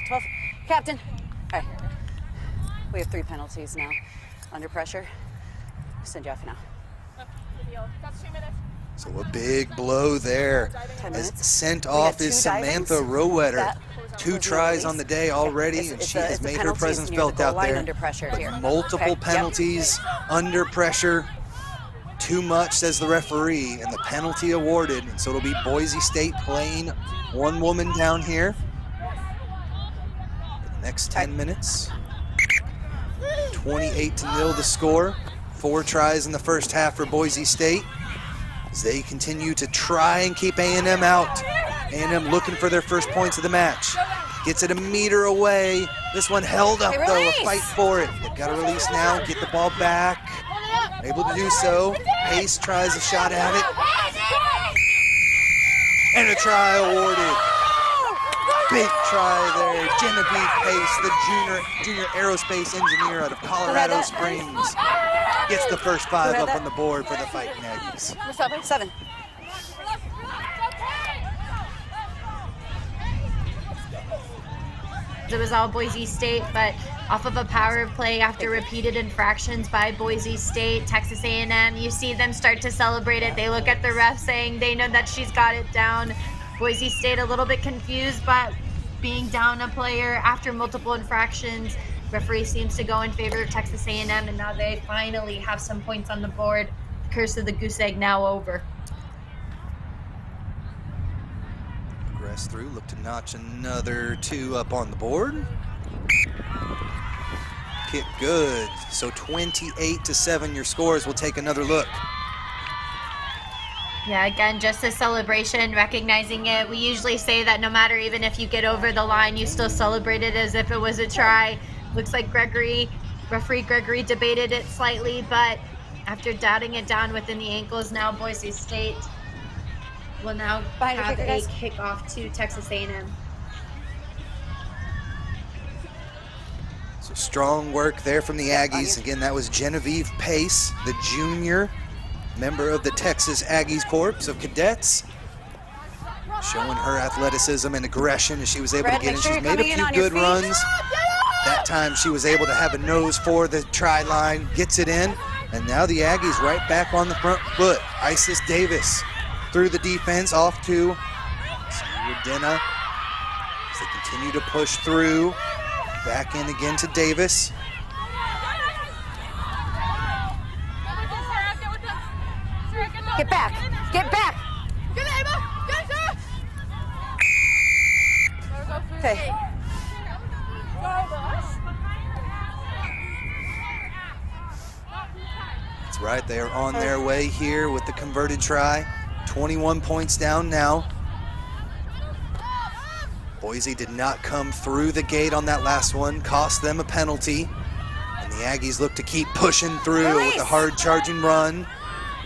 12. Captain. All right. We have 3 penalties now. Under pressure. Send you off now. So a big blow there. 10 As minutes. sent We off had is 2 Samantha divings. Rowetter. That 2 was tries no on the release. day already, It's- and it's she a- has it's a made her penalty presence near the felt goal out line there. under pressure But here. multiple Okay, yep. penalties under pressure. Too much, says the referee, and the penalty awarded. And so it'll be Boise State playing one woman down here for the next 10 minutes. 28-0 the score. 4 tries in the first half for Boise State as they continue to try and keep A&M out. A&M looking for their first points of the match. Gets it a meter away. This one held up though, a fight for it. They've got to release now, get the ball back. Able to do so. Pace tries a shot at it. And a try awarded. Big try there. Genevieve Pace, the junior aerospace engineer out of Colorado Springs, gets the first 5 up on the board for the Fighting Aggies. 7. It was all Boise State, but off of a power play after repeated infractions by Boise State, Texas A&M, you see them start to celebrate it. They look at the ref saying they know that she's got it down. Boise State a little bit confused, but being down a player after multiple infractions, referee seems to go in favor of Texas A&M, and now they finally have some points on the board. The curse of the goose egg now over. Progress through, look to notch another 2 up on the board. Kick good. So 28-7 your scores. We'll take another look. Yeah, again, just a celebration, recognizing it. We usually say that no matter even if you get over the line, you still celebrate it as if it was a try. Looks like referee Gregory debated it slightly, but after dotting it down within the ankles, now Boise State will now have a kickoff to Texas A&M. So strong work there from the Aggies. Again, that was Genevieve Pace, the junior member of the Texas Aggies Corps of Cadets, showing her athleticism and aggression as she was able to get in. She's made a few good runs. That time she was able to have a nose for the try line, gets it in, and now the Aggies right back on the front foot. Isis Davis through the defense off to Denna as they continue to push through. Back in again to Davis. Get back! Get back! Okay. That's right, they are on their way here with the converted try. 21 points down now. Boise did not come through the gate on that last one, cost them a penalty. And the Aggies look to keep pushing through with a hard charging run.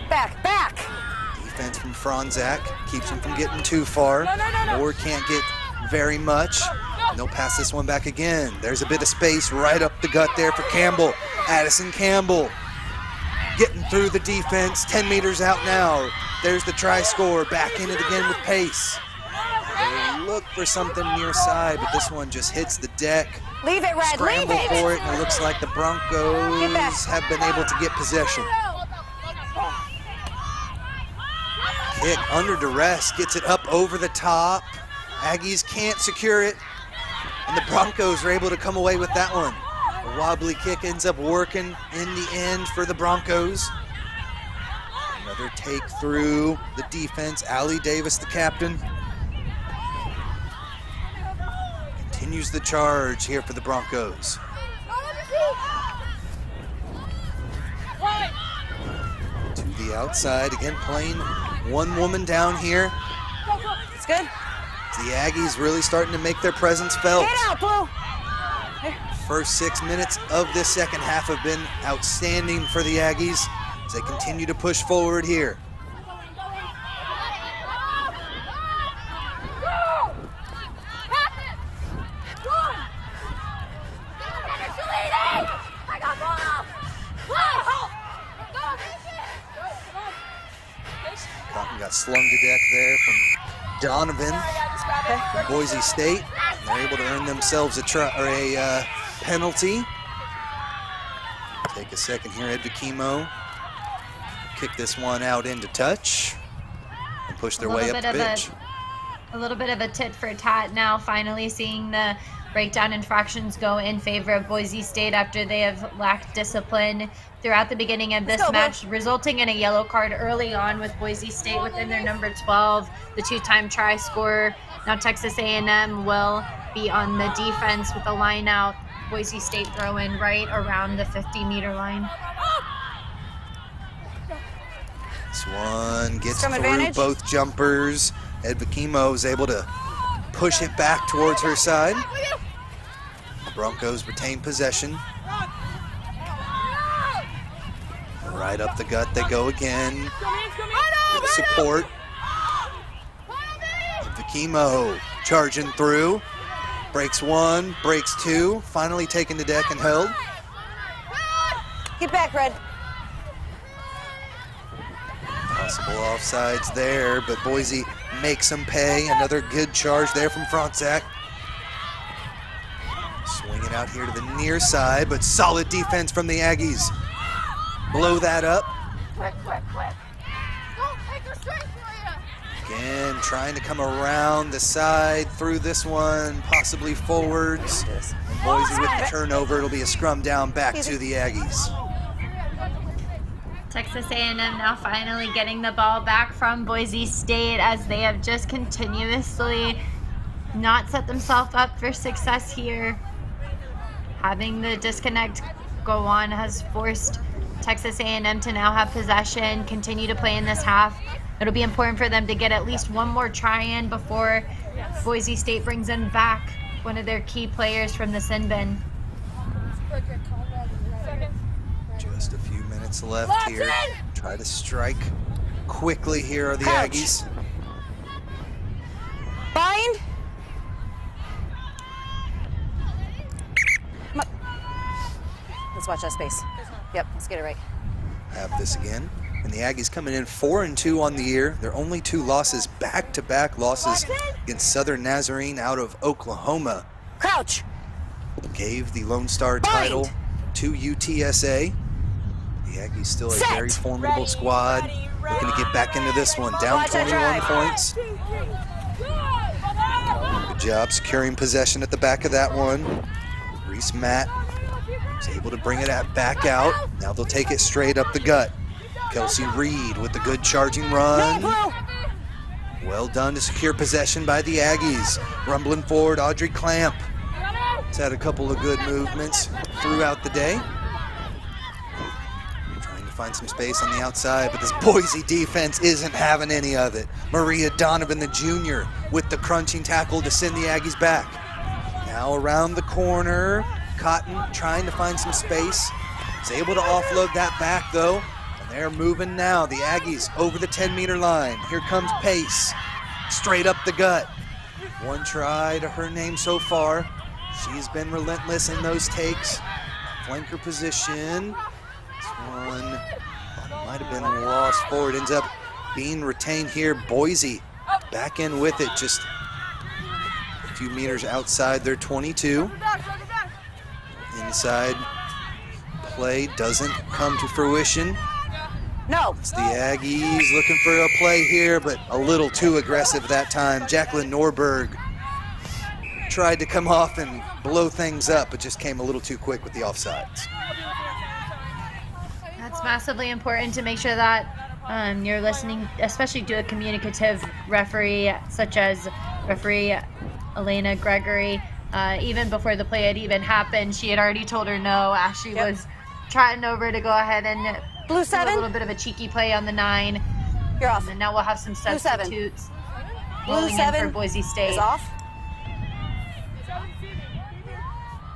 Back, back! Defense from Franzak keeps them from getting too far. Moore can't get very much. And they'll pass this one back again. There's a bit of space right up the gut there for Campbell. Addison Campbell getting through the defense, 10 meters out now. There's the try score, back in it again with Pace. They look for something near side, but this one just hits the deck. Leave it, Red, Scramble leave it! for it, and it looks like the Broncos have been able to get possession. Kick under duress, gets it up over the top. Aggies can't secure it, and the Broncos are able to come away with that one. A wobbly kick ends up working in the end for the Broncos. Another take through the defense. Allie Davis, the captain, continues the charge here for the Broncos. To the outside, again playing one woman down here. It's good. The Aggies really starting to make their presence felt. Get out, Blue! first 6 minutes of this second half have been outstanding for the Aggies as they continue to push forward here. Cotton got slung to death there from Donovan from Boise State. They're able to earn themselves a penalty. Take a second here, Ed Vakimo. Kick this one out into touch and push their way up the pitch. A little bit of a tit for tat now, finally seeing the breakdown infractions go in favor of Boise State after they have lacked discipline throughout the beginning of this match, resulting in a yellow card early on with Boise State within their number 12, the two-time try scorer. Now Texas A&M will be on the defense with a line out. Boise State throw in right around the 50-meter line. This one gets through both jumpers. Ed Vakimo is able to push it back towards her side. The Broncos retain possession. Right up the gut they go again. Good support. Ed Vakimo charging through. Breaks one, breaks two. Finally taken to deck and held. Get back, Red. Possible offsides there, but Boise makes them pay. Another good charge there from Fronczak. Swinging out here to the near side, but solid defense from the Aggies. Blow that up. Quick. Don't take her straight for you. Again, trying to come around the side through this one, possibly forwards. And Boise with the turnover. It'll be a scrum down back to the Aggies. Texas A&M now finally getting the ball back from Boise State as they have just continuously not set themselves up for success here. Having the disconnect go on has forced Texas A&M to now have possession, continue to play in this half. It'll be important for them to get at least one more try in before Boise State brings in back one of their key players from the sin bin. Just a few minutes left here. Try to strike quickly here are the Aggies. Bind. Let's watch that space. Yep, let's get it right. Have this again. And the Aggies coming in 4-2 on the year. Their only two losses, back-to-back losses against Southern Nazarene out of Oklahoma. Crouch. Gave the Lone Star title to UTSA. The Aggies still a very formidable squad. Looking to get back into this one. Down 21 points. Good job securing possession at the back of that one. Reese Matt is able to bring it back out. Now they'll take it straight up the gut. Kelsey Reed with the good charging run. Well done to secure possession by the Aggies. Rumbling forward, Audrey Clamp. Has had a couple of good movements throughout the day. Trying to find some space on the outside, but this Boise defense isn't having any of it. Maria Donovan, the junior, with the crunching tackle to send the Aggies back. Now around the corner, Cotton trying to find some space. Is able to offload that back though. And they're moving now. The Aggies over the 10-meter line. Here comes Pace. Straight up the gut. One try to her name so far. She's been relentless in those takes. Flanker position. This one might have been lost forward. Ends up being retained here. Boise back in with it. Just a few meters outside their 22. Inside play doesn't come to fruition. No. It's the Aggies looking for a play here, but a little too aggressive that time. Jacqueline Norberg tried to come off and blow things up, but just came a little too quick with the offsides. That's massively important to make sure that you're listening, especially to a communicative referee such as referee Elena Gregory. Even before the play had even happened, she had already told her no as she was trotting over to go ahead and Blue do 7. a little bit of a cheeky play on the 9. You're off. And now we'll have some substitutes Blue 7 in for Boise State. Is off.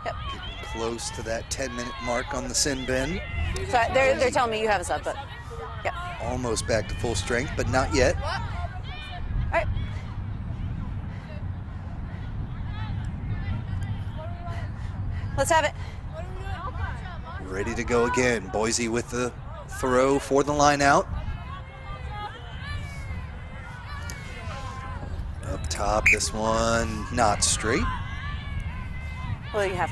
Getting close to that 10-minute mark on the sin bin. So they're telling me you have a sub, but yeah. Almost back to full strength, but not yet. All right. Let's have it. Ready to go again. Boise with the throw for the line out. Up top, this one not straight. What do you have?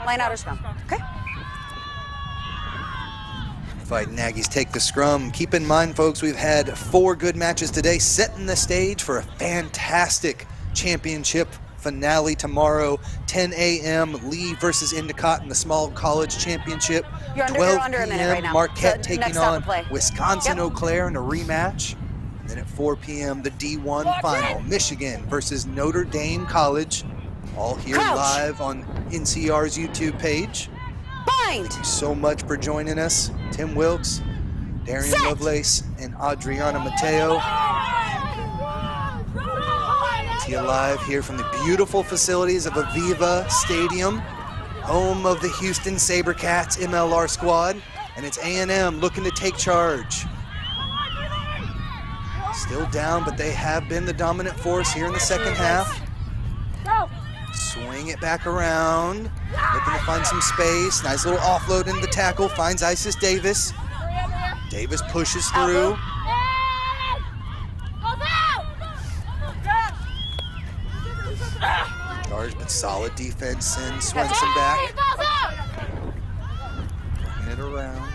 Line out or scrum? Okay. Fighting Aggies take the scrum. Keep in mind, folks, we've had 4 good matches today, setting the stage for a fantastic championship finale tomorrow, 10 a.m. Lee versus Endicott in the small college championship. You're 12 under a minute right now. Marquette So taking next stop on to play. Wisconsin Yep. Eau Claire in a rematch. And then at 4 p.m., the D1 final, Michigan versus Notre Dame College. All here live on NCR's YouTube page. Bind! Thank you so much for joining us. Tim Wilkes, Darian Lovelace, and Adriana Mateo. To you live here from the beautiful facilities of Aviva Stadium, home of the Houston SaberCats MLR squad, and it's A&M looking to take charge. Still down, but they have been the dominant force here in the second half. Swing it back around, looking to find some space. Nice little offload into the tackle, finds Isis Davis. Davis pushes through. Large but solid defense, and Swenson back. Bringing it around.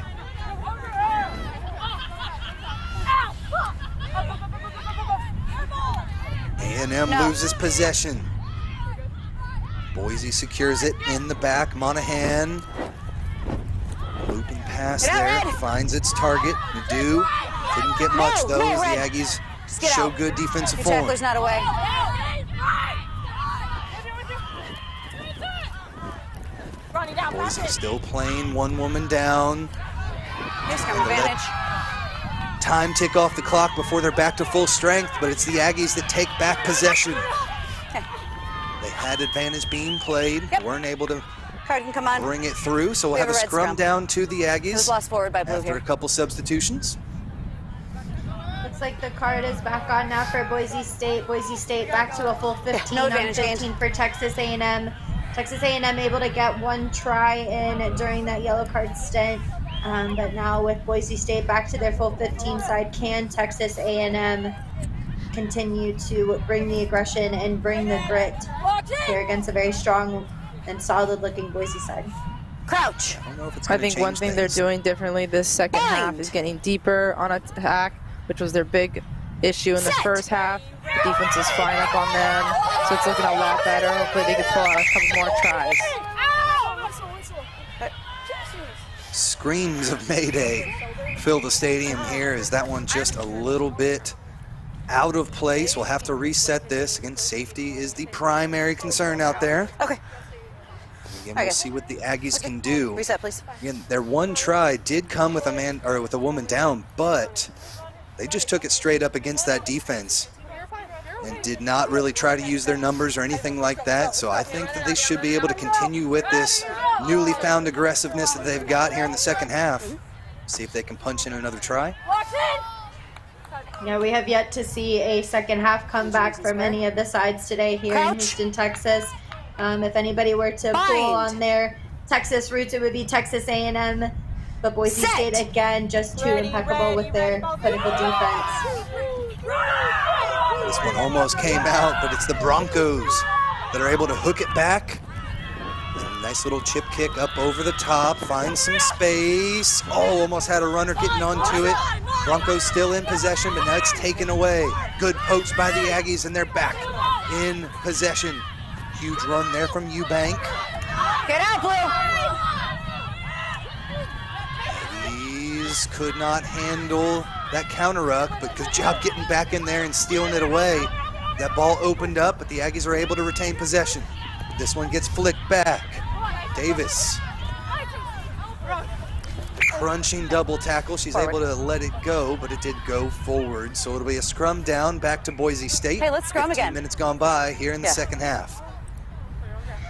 A&M loses possession. Boise secures it in the back. Monahan looping pass there, finds its target. Nadeau couldn't get much though as the Aggies show good defensive form. Tackler's not away. Boise still playing, one woman down. Here's scrum advantage. Time tick off the clock before they're back to full strength, but it's the Aggies that take back possession. They had advantage being played, weren't able to Card can come on. bring it through, so we'll have a scrum down to the Aggies. It was lost forward by blue after here. a couple substitutions. Looks like the card is back on now for Boise State. Boise State back to a full 15 no on advantage 15 for Texas A&M. Texas A&M able to get 1 try in during that yellow card stint. But now with Boise State back to their full 15 side, can Texas A&M continue to bring the aggression and bring the grit here against a very strong and solid looking Boise side? Crouch. I think one thing they're doing differently this second half is getting deeper on attack, which was their big issue in the first half. The defense is flying up on them, so it's looking a lot better. Hopefully they can pull out a couple more tries. Screams of Mayday fill the stadium here. Is that one just a little bit out of place? We'll have to reset this. Again, safety is the primary concern out there. Okay. Again, we'll see what the Aggies can do. Reset, please. Again, their 1 try did come with a man or with a woman down, but they just took it straight up against that defense and did not really try to use their numbers or anything like that. So I think that they should be able to continue with this newly found aggressiveness that they've got here in the second half. See if they can punch in another try. Yeah, we have yet to see a second half comeback for many of the sides today here in Houston, Texas. If anybody were to pull on their Texas roots, it would be Texas A&M. But Boise State, again, just too impeccable with their clinical defense. This one almost came out, but it's the Broncos that are able to hook it back. A nice little chip kick up over the top, finds some space. Oh, almost had a runner getting onto it. Broncos still in possession, but now it's taken away. Good poach by the Aggies, and they're back in possession. Huge run there from Eubank. Get out, Blue! Aggies could not handle that counter ruck, but good job getting back in there and stealing it away. That ball opened up, but the Aggies are able to retain possession. This one gets flicked back. Davis. Crunching double tackle. She's able to let it go, but it did go forward. So it'll be a scrum down back to Boise State. Hey, let's scrum 15 again. minutes gone by here in the second half.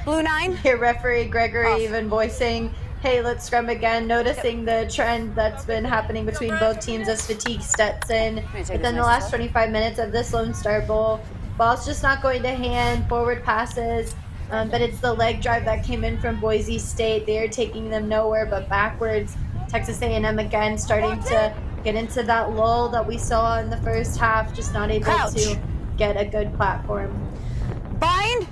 Blue 9. Here, referee Gregory even voicing, hey, let's scrum again, noticing the trend that's been happening between both teams as fatigue sets in within the last 25 minutes of this Lone Star Bowl. Ball's just not going to hand, forward passes, but it's the leg drive that came in from Boise State. They are taking them nowhere but backwards. Texas A&M again starting to get into that lull that we saw in the first half, just not able to get a good platform. Bind.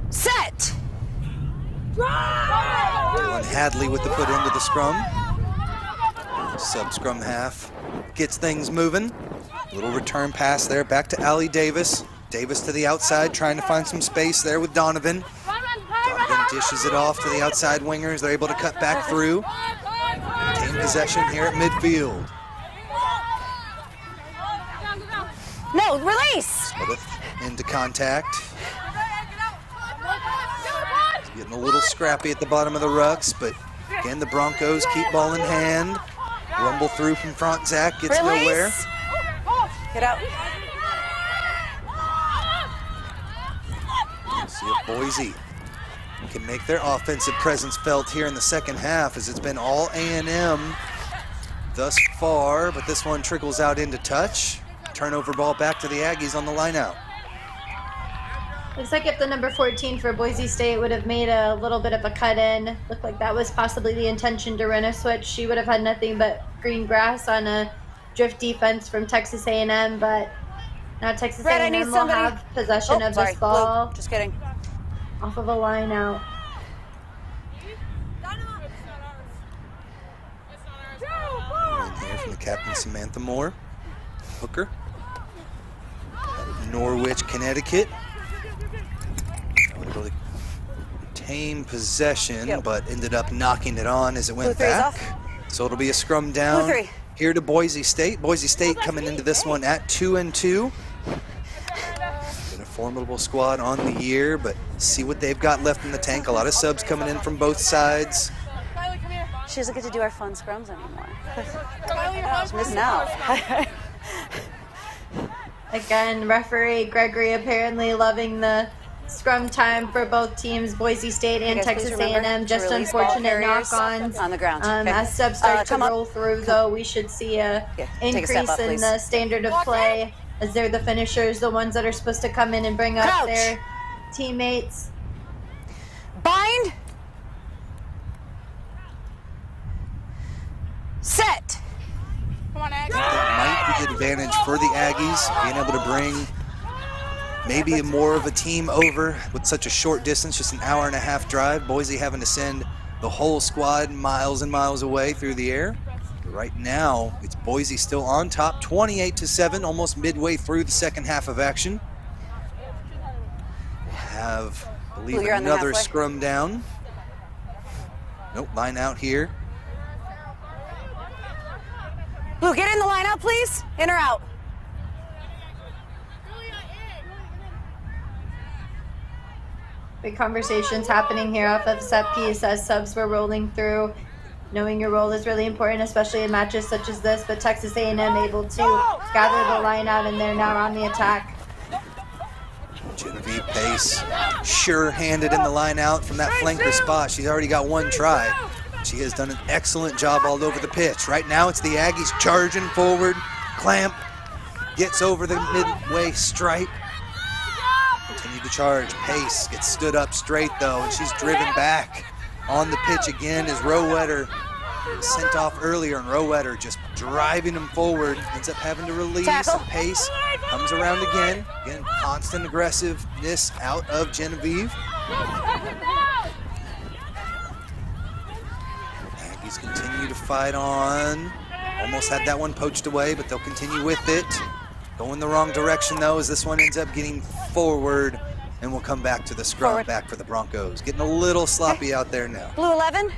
Set. Dylan Hadley with the put into the scrum. Sub scrum half gets things moving. Little return pass there back to Allie Davis. Davis to the outside, trying to find some space there with Donovan. Donovan dishes it off to the outside wingers. They're able to cut back through. Retain possession here at midfield. No, release. Into contact. Getting a little scrappy at the bottom of the rucks, but again, the Broncos keep ball in hand. Rumble through from front. Zach gets nowhere. Get out. See if Boise can make their offensive presence felt here in the second half, as it's been all A&M thus far, but this one trickles out into touch. Turnover ball back to the Aggies on the line out. Looks like if the number 14 for Boise State would have made a little bit of a cut in, looked like that was possibly the intention to run a switch. She would have had nothing but green grass on a drift defense from Texas A&M, but now Texas A&M will have possession of this ball. Blue. Just kidding. Off of a line out. And here from the captain, Samantha Moore. Hooker. Out of Norwich, Connecticut. Able to retain possession, but ended up knocking it on as it went back. So it'll be a scrum down here to Boise State. Boise State coming into this one at 2-2. Been a formidable squad on the year, but see what they've got left in the tank. A lot of subs coming in from both sides. She doesn't get to do our fun scrums anymore. She's missing out. Again, referee Gregory apparently loving the scrum time for both teams, Boise State and Texas A&M. Just unfortunate knock-ons on the ground. As subs start to roll through, though, we should see a increase in the standard of play, as they're the finishers, the ones that are supposed to come in and bring up their teammates. Bind. Set. That might be the advantage for the Aggies, being able to bring maybe more of a team over with such a short distance, just an hour-and-a-half drive. Boise having to send the whole squad miles and miles away through the air. But right now, it's Boise still on top, 28-7, almost midway through the second half of action. Have, I believe, another scrum down. Nope, line out here. Blue, get in the line out, please. In or out? Big conversations happening here off of set piece as subs were rolling through. Knowing your role is really important, especially in matches such as this, but Texas A&M able to gather the line out, and they're now on the attack. Genevieve Pace, sure-handed in the line out from that flanker spot. She's already got one try. She has done an excellent job all over the pitch. Right now it's the Aggies charging forward. Clamp gets over the midway stripe. Continue to charge. Pace gets stood up straight though, and she's driven back on the pitch again as Rowetter sent off earlier, and Rowetter just driving him forward, ends up having to release. Pace comes around again. Again, constant aggressiveness out of Genevieve. Aggies continue to fight on. Almost had that one poached away, but they'll continue with it. Going the wrong direction though, as this one ends up getting forward, and we'll come back to the scrum back for the Broncos. Getting a little sloppy out there now. Blue 11.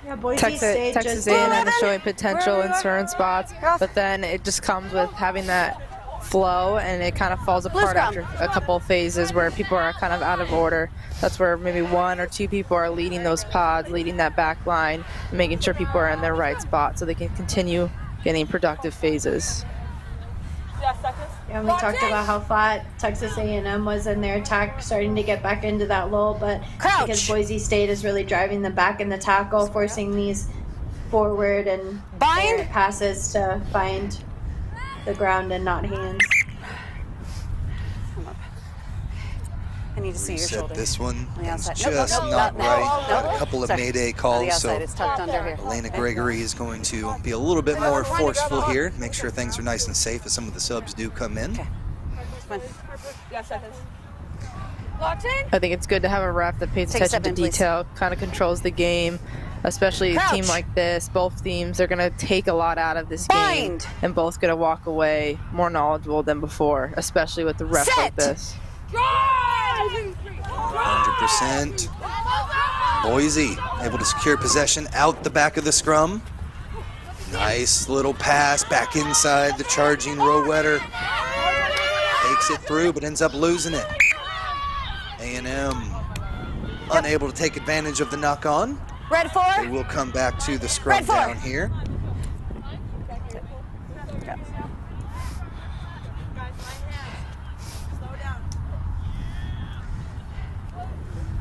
Yeah, Boise State Texas A&M is showing potential in certain spots, but then it just comes with having that flow, and it kind of falls apart after a couple of phases where people are kind of out of order. That's where maybe one or two people are leading those pods, leading that back line, making sure people are in their right spot so they can continue getting productive phases. Yeah, And we talked about how flat Texas A&M was in their attack, starting to get back into that lull, but because Boise State is really driving them back in the tackle, forcing these forward and errant passes to find the ground and not hands. I need to see your shoulder. This one is outside. just not right. Got a couple of mayday calls, so It's tucked under here. Elena Gregory is going to be a little bit more forceful here, make sure things are nice and safe as some of the subs do come in. I think it's good to have a ref that pays attention to detail, kind of controls the game, especially a team like this. Both teams are going to take a lot out of this game, and both going to walk away more knowledgeable than before, especially with the ref like this. 100%. Boise able to secure possession out the back of the scrum. Nice little pass back inside the charging Rowetter. Takes it through, but ends up losing it. A&M unable to take advantage of the knock-on. Red 4. They will come back to the scrum down here.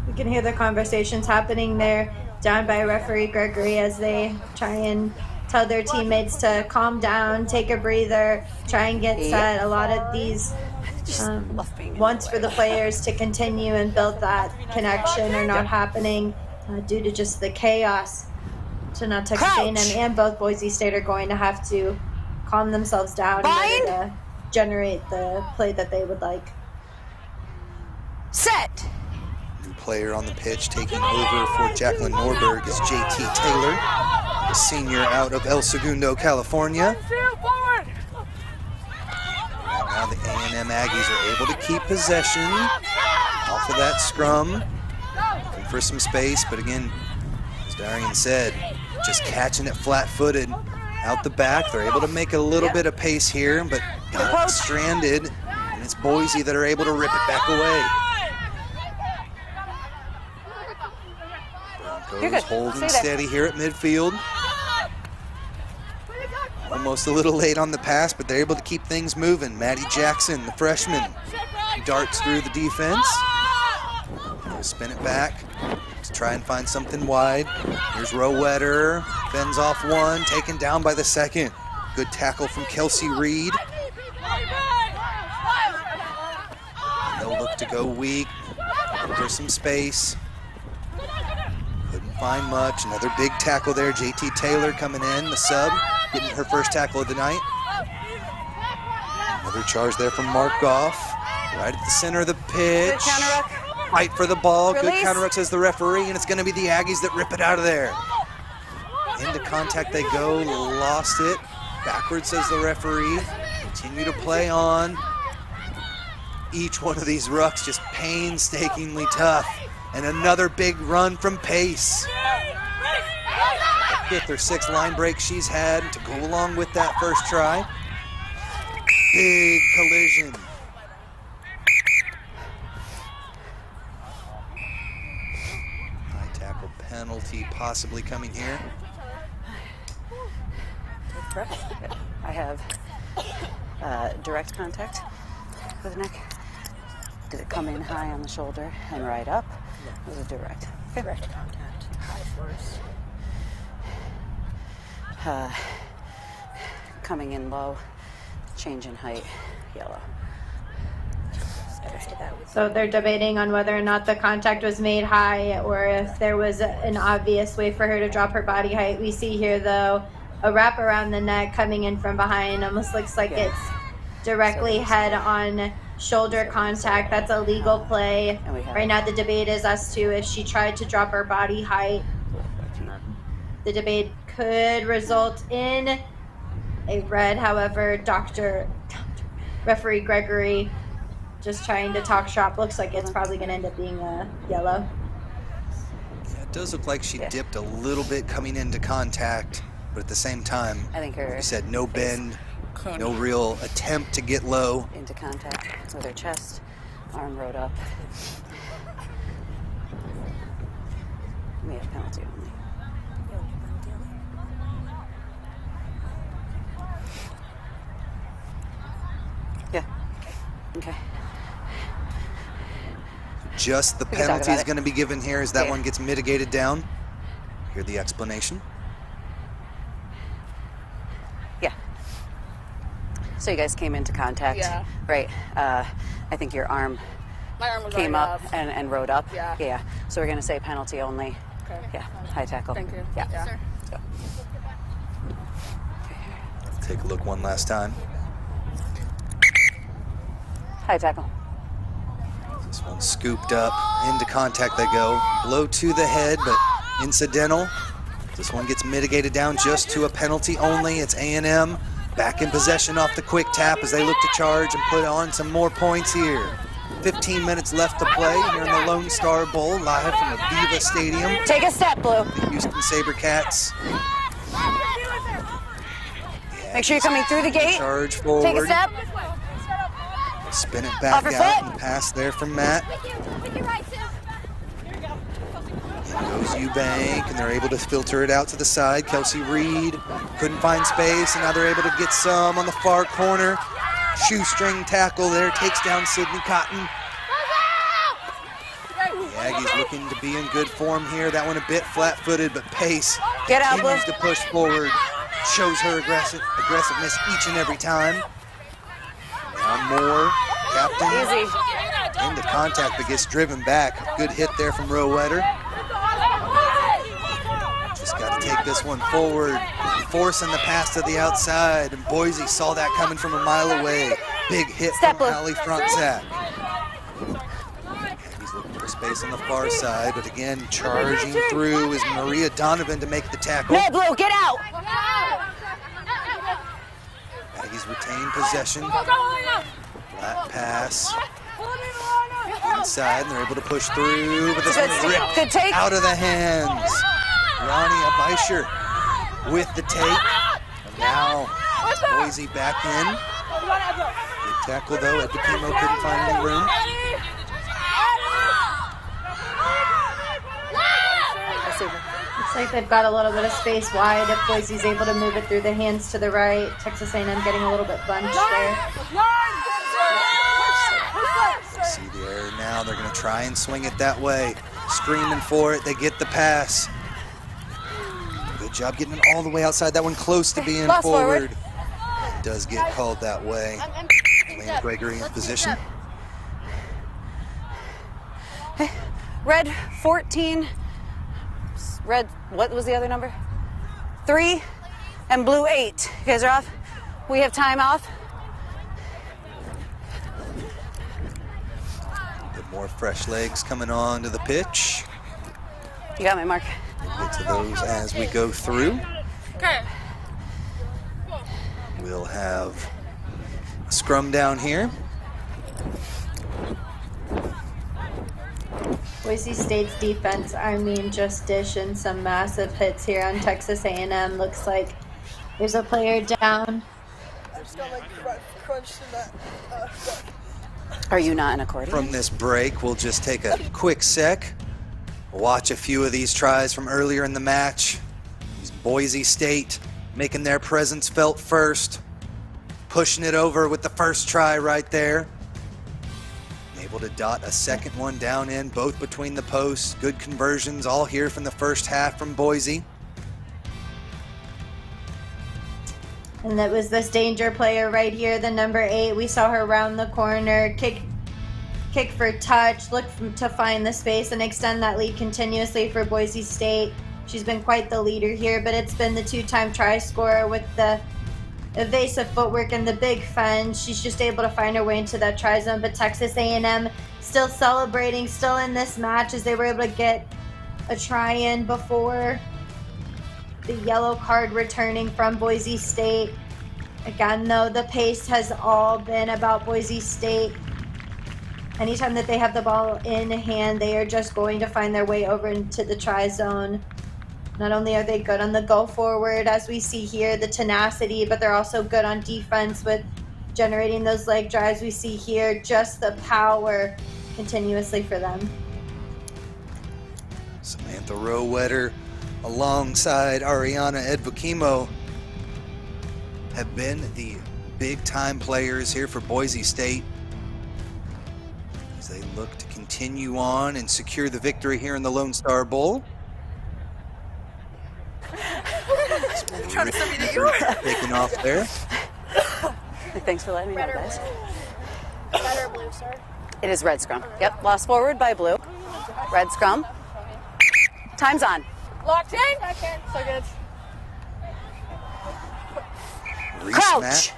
You can hear the conversations happening there down by referee Gregory as they try and tell their teammates to calm down, take a breather, try and get set. A lot of these wants for the players to continue and build that connection are not happening due to just the chaos. So now Texas A&M and both Boise State are going to have to calm themselves down in order to generate the play that they would like. Set. New player on the pitch taking over for Jacqueline Norberg is JT Taylor, a senior out of El Segundo, California. Now the A&M Aggies are able to keep possession off of that scrum. Looking for some space, but again, as Darian said, just catching it flat-footed out the back. They're able to make a little bit of pace here, but got stranded, and it's Boise that are able to rip it back away. Broncos holding steady here at midfield. Almost a little late on the pass, but they're able to keep things moving. Maddie Jackson, the freshman, darts through the defense. They'll spin it back. Let's try and find something wide. Here's Rowetter, fends off one, taken down by the second. Good tackle from Kelsey Reed. And they'll look to go weak, looking for some space. Couldn't find much. Another big tackle there. JT Taylor coming in, the sub, getting her first tackle of the night. Another charge there from Mark Goff, right at the center of the pitch. Fight for the ball. Good counter ruck, says the referee, and it's going to be the Aggies that rip it out of there. Into contact they go, lost it. Backwards, says the referee. Continue to play on. Each one of these rucks just painstakingly tough. And another big run from Pace. The 5th or 6th line break she's had to go along with that first try. Big collision. High tackle penalty possibly coming here. I have direct contact with the neck. Did it come in high on the shoulder and right up? It was a direct. Direct contact. High first. Coming in low, change in height, yellow. So they're debating on whether or not the contact was made high or if there was an obvious way for her to drop her body height. We see here, though, a wrap around the neck coming in from behind. Almost looks like it's directly head on shoulder contact. That's a legal play. Right now the debate is as to if she tried to drop her body height. The debate could result in a red. However, referee Gregory just trying to talk shop. Looks like it's probably going to end up being a yellow. Yeah, it does look like she dipped a little bit coming into contact, but at the same time, I think like you said, no bend, no real attempt to get low. Into contact with her chest, arm rode up. We have penalty only. Yeah. Okay. Just the We can talk penalty about is it. going to be given here as that Yeah. one gets mitigated down. Hear the explanation. Yeah. So you guys came into contact. Yeah. Right. I think your arm My arm was came already up and rode up. Yeah. Yeah. So we're going to say penalty only. Okay. Yeah. High tackle. Thank you. Yeah. Yeah. So, Take a look one last time. high tackle. This one scooped up, into contact they go. Blow to the head, but incidental. This one gets mitigated down just to a penalty only. It's A&M back in possession off the quick tap as they look to charge and put on some more points here. 15 minutes left to play here in the Lonestar Bowl, live from Aviva Stadium. Take a step, Blue. The Houston SaberCats. Make sure you're coming through the gate. Charge forward. Take a step. Spin it back Off your out foot. and pass there from Matt. Goes Eubank, and they're able to filter it out to the side. Kelsey Reed couldn't find space, and now they're able to get some on the far corner. Shoestring tackle there, takes down Sydney Cotton. The Aggies looking to be in good form here. That one a bit flat-footed, but Pace Get out, continues Blue. to push forward. Shows her aggressiveness each and every time. Now Moore, captain, Easy. into contact, but gets driven back. Good hit there from Rowetter. Just got to take this one forward, forcing the pass to the outside, and Boise saw that coming from a mile away. Big hit Step, from Blue. Allie Frontzak. He's looking for space on the far side, but again, charging through is Maria Donovan to make the tackle. No, Blue, get out. Aggies retain possession. Flat pass. Inside, and they're able to push through, but this Good one take. ripped Good take. out of the hands. Ronnie Abisher with the take. And now Boise back in. Good tackle though. Ed Bikimo couldn't find any room. Looks like they've got a little bit of space wide if Boise's able to move it through the hands to the right. Texas A&M getting a little bit bunched there. See the error now. They're going to try and swing it that way. Screaming for it. They get the pass. Good job getting it all the way outside. That one close to being Lost forward. forward. It does get called that way. Lane Gregory in position. Red 14. Red, what was the other number? 3 and blue 8. You guys are off. We have time off. Bit more fresh legs coming on to the pitch. You got me, Mark. We'll get to those as we go through. Okay. We'll have a scrum down here. Boise State's defense, I mean, just dishing some massive hits here on Texas A&M. Looks like there's a player down. Are you not an accordion? From this break, we'll just take a quick sec. Watch a few of these tries from earlier in the match. These Boise State making their presence felt first. Pushing it over with the first try right there. Able to dot a second one down in, both between the posts. Good conversions all here from the first half from Boise. And that was this danger player right here, the number 8. We saw her round the corner, kick for touch, look to find the space and extend that lead continuously for Boise State. She's been quite the leader here, but it's been the 2-time try scorer with the evasive footwork and the big fend. She's just able to find her way into that try zone, but Texas A&M still celebrating, still in this match as they were able to get a try in before the yellow card returning from Boise State. Again, though, the pace has all been about Boise State. Anytime that they have the ball in hand, they are just going to find their way over into the try zone. Not only are they good on the go forward, as we see here, the tenacity, but they're also good on defense with generating those leg drives. We see here just the power continuously for them. Samantha Rowetter alongside Ariana Edbukimo have been the big time players here for Boise State. look to continue on and secure the victory here in the Lone Star Bowl. Trying to send me to you. Taking off there. Thanks for letting me know, guys. Red or blue, sir? It is red scrum. Yep, lost forward by blue. Red scrum. Time's on. Locked in. Second. So good. Reese Crouch. Matt,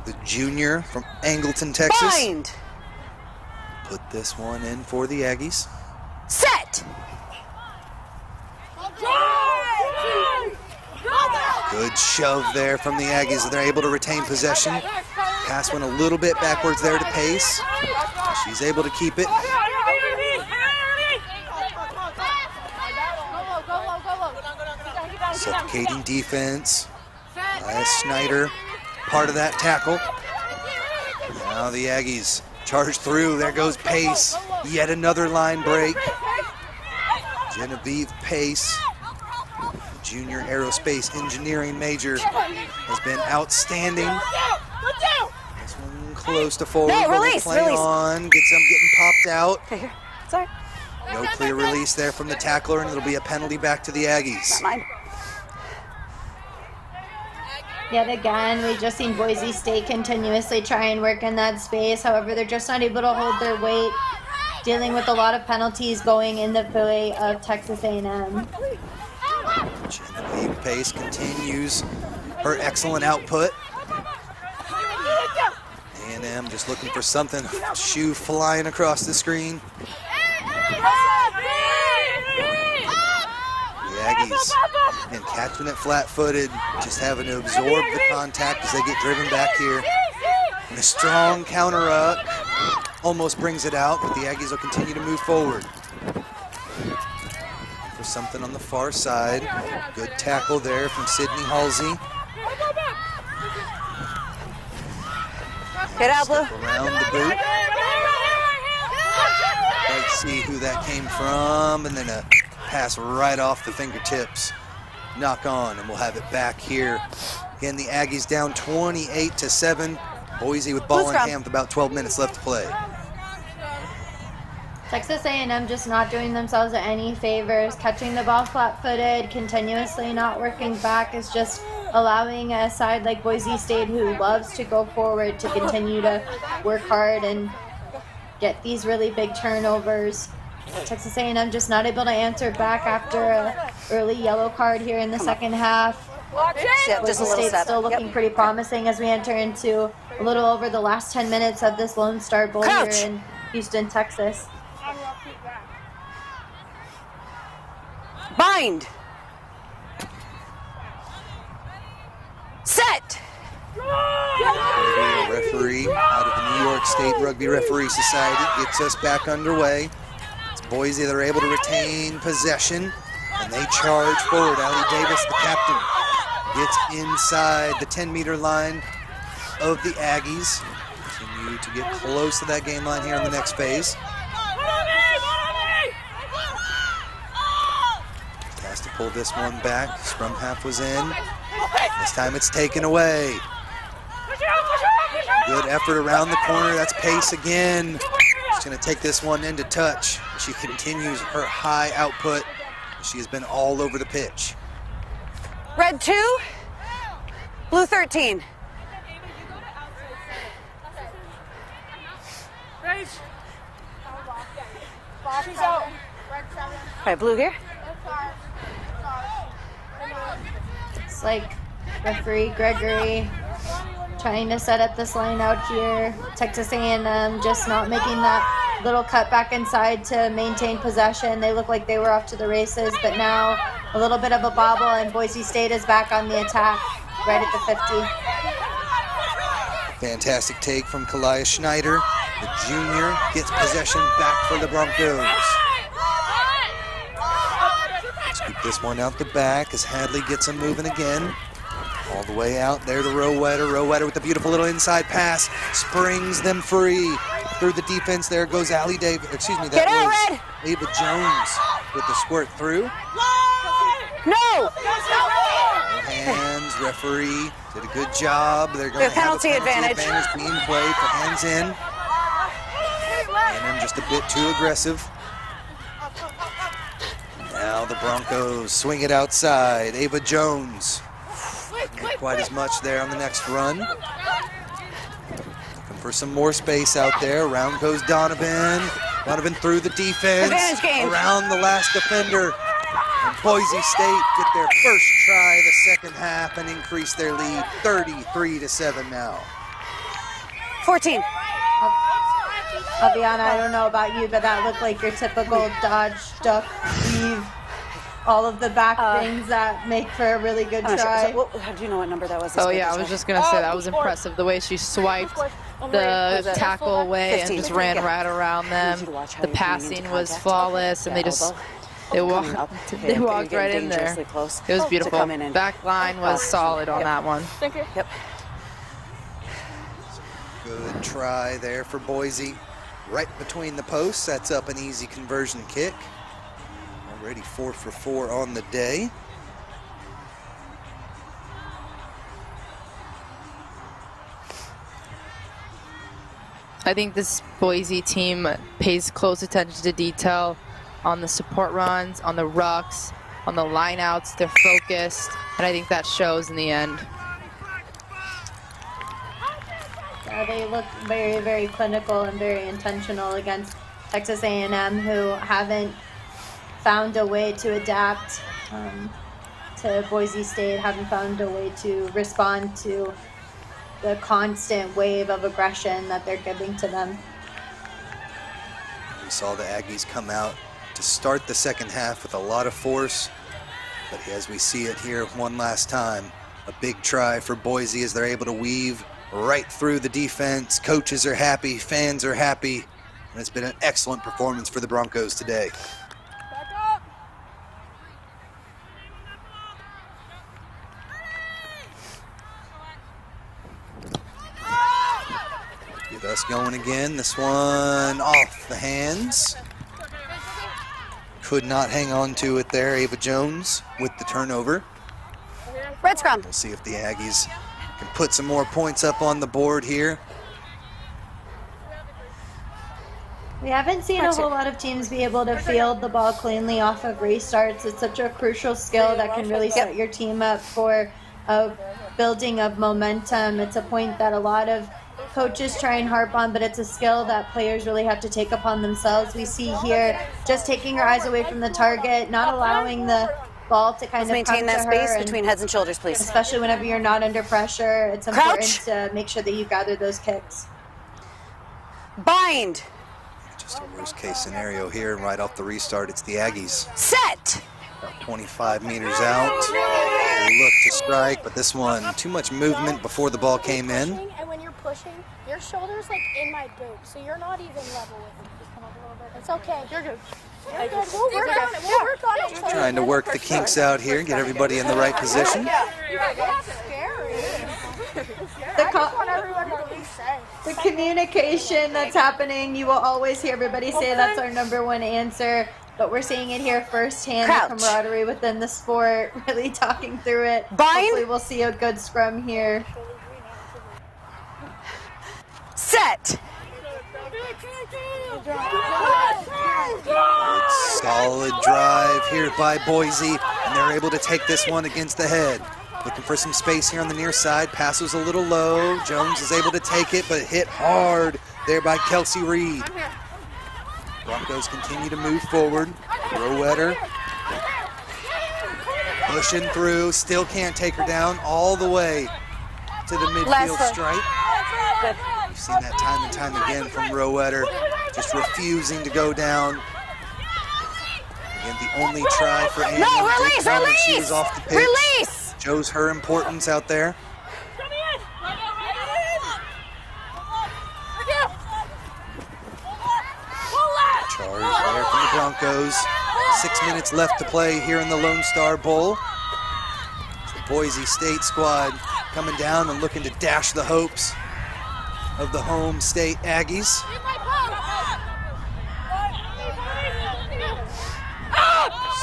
the junior from Angleton, Texas. Bind. Put this one in for the Aggies. Set. Good shove there from the Aggies. They're able to retain possession. Pass went a little bit backwards there to Pace. She's able to keep it. Suffocating defense. Schneider, part of that tackle. Now the Aggies charge through. There goes Pace. Yet another line break. Genevieve Pace, junior aerospace engineering major, has been outstanding. This one close to forward. No, release, play release. on. Gets them getting popped out. Okay, here. Sorry. No clear release there from the tackler, and it'll be a penalty back to the Aggies. Not mine. Yet again, we've just seen Boise State continuously try and work in that space. However, they're just not able to hold their weight, dealing with a lot of penalties going in the way of Texas A&M. Genevieve Pace continues her excellent output. A&M just looking for something. Shoe flying across the screen. The Aggies, and catching it flat-footed, just having to absorb the contact as they get driven back here. And a strong counter up almost brings it out, but the Aggies will continue to move forward. For something on the far side. Good tackle there from Sydney Halsey. Get out, Blue. Step around the boot. Let's see who that came from, and then a pass right off the fingertips. Knock on, and we'll have it back here. Again, the Aggies down 28-7. Boise with ball in hand with about 12 minutes left to play. Texas A&M just not doing themselves any favors. Catching the ball flat-footed, continuously not working back is just allowing a side like Boise State, who loves to go forward, to continue to work hard and get these really big turnovers. Texas A&M just not able to answer back after an early yellow card here in the second half. Boise State's still looking pretty promising as we enter into a little over the last 10 minutes of this Lone Star Bowl here in Houston, Texas. Bind. Set. A referee out of the New York State Rugby Referee Society gets us back underway. It's Boise that are able to retain possession, and they charge forward. Allie Davis, the captain, gets inside the 10-meter line of the Aggies. Continue to get close to that game line here in the next phase. Has to pull this one back. Scrum half was in. This time it's taken away. Good effort around the corner. That's Pace again. She's going to take this one into touch. She continues her high output. She has been all over the pitch. Red 2, blue 13. All right, blue here. It's like referee Gregory trying to set up this line out here. Texas A&M just not making that little cut back inside to maintain possession. They look like they were off to the races, but now a little bit of a bobble, and Boise State is back on the attack right at the 50. Fantastic take from Kalia Schneider. The junior gets possession back for the Broncos. Scoop this one out the back as Hadley gets them moving again. All the way out there to Rowetter. Rowetter with a beautiful little inside pass. Springs them free. Through the defense there goes Allie Davis. Excuse me, that was Ava Jones with the squirt through. No! Hands, referee did a good job. They're going to have a penalty advantage being played for hands in. A&M just a bit too aggressive. Now the Broncos swing it outside. Ava Jones. Not quite as much there on the next run. Looking for some more space out there. Around goes Donovan. Donovan through the defense. Around the last defender. And Boise State get their first try the second half and increase their lead 33-7 now. 14. Aviana, I don't know about you, but that looked like your typical dodge, duck, weave, all of the back things that make for a really good try. Do you know what number that was? Oh yeah, I was just gonna say that was impressive. The way she swiped the tackle away and just ran right around them. The passing was flawless, and they walked right in there. It was beautiful. Back line was solid on that one. Thank you. Yep. Good try there for Boise. Right between the posts, sets up an easy conversion kick. Already 4 for 4 on the day. I think this Boise team pays close attention to detail on the support runs, on the rucks, on the lineouts. They're focused, and I think that shows in the end. They look very, very clinical and very intentional against Texas A&M, who haven't found a way to adapt to Boise State, haven't found a way to respond to the constant wave of aggression that they're giving to them. We saw the Aggies come out to start the second half with a lot of force, but as we see it here one last time, a big try for Boise as they're able to weave right through the defense. Coaches are happy, fans are happy, and it's been an excellent performance for the Broncos today. Get us going again. This one off the hands. Could not hang on to it there. Ava Jones with the turnover. Red scrum. We'll see if the Aggies can put some more points up on the board here. We haven't seen a whole lot of teams be able to field the ball cleanly off of restarts. It's such a crucial skill that can really set your team up for a building of momentum. It's a point that a lot of coaches try and harp on, but it's a skill that players really have to take upon themselves. We see here just taking her eyes away from the target, not allowing the ball to kind of maintain that space between heads and shoulders, please. Especially whenever you're not under pressure, it's important to make sure that you gather those kicks. Bind. Just a worst case scenario here, and right off the restart, it's the Aggies. Set. About 25 meters out. They look to strike, but this one, too much movement before the ball came in. And when you're pushing, your shoulder's like in my boot, so you're not even level with me. Just come up a little bit. It's okay. You're good. You're good. We'll work on it. We'll work on it. Trying to work the kinks out here, get everybody in the right position. The communication that's happening, you will always hear everybody say that's our #1 answer, but we're seeing it here firsthand, the camaraderie within the sport, really talking through it. Bind. Hopefully we'll see a good scrum here. Set. Good solid drive here by Boise, and they're able to take this one against the head. Looking for some space here on the near side. Pass was a little low. Jones is able to take it, but hit hard there by Kelsey Reed. Broncos continue to move forward. Rowetter pushing through, still can't take her down all the way to the midfield stripe. Good. We've seen that time and time again from Rowetter, just refusing to go down. Again, the only try for Annie. No, release! She was off the pitch. Release! Shows her importance out there. Charge there from the Broncos. 6 minutes left to play here in the Lonestar Bowl. The Boise State squad coming down and looking to dash the hopes of the home state Aggies.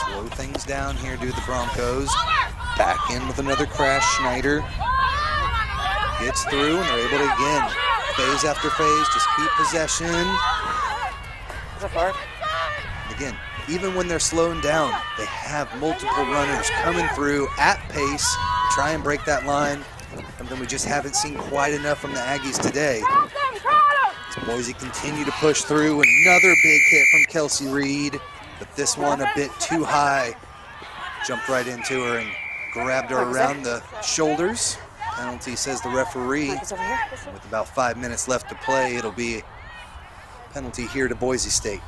Slow things down here, do the Broncos. Back in with another crash. Schneider gets through, and they're able to, again, phase after phase, just keep possession. Again, even when they're slowing down, they have multiple runners coming through at pace, try and break that line. Something we just haven't seen quite enough from the Aggies today. As Boise continue to push through, another big hit from Kelsey Reed, but this one a bit too high. Jumped right into her and grabbed her around the shoulders. Penalty, says the referee. With about 5 minutes left to play, it'll be penalty here to Boise State.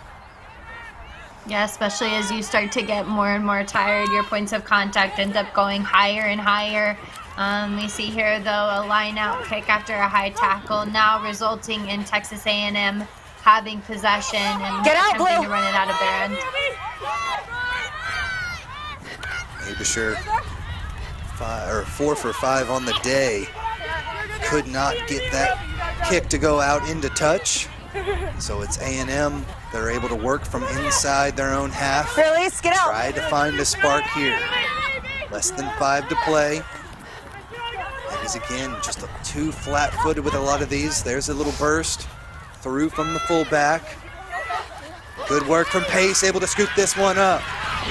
Yeah, especially as you start to get more and more tired, your points of contact end up going higher and higher. We see here, though, a line-out kick after a high tackle, now resulting in Texas A&M having possession and attempting to run it out of their end. Abisher, 4 for 5 on the day. Could not get that kick to go out into touch. So it's A&M that are able to work from inside their own half. Release, get out. Try to find a spark here. Less than 5 to play. Aggies again, just too flat-footed with a lot of these. There's a little burst through from the fullback. Good work from Pace, able to scoop this one up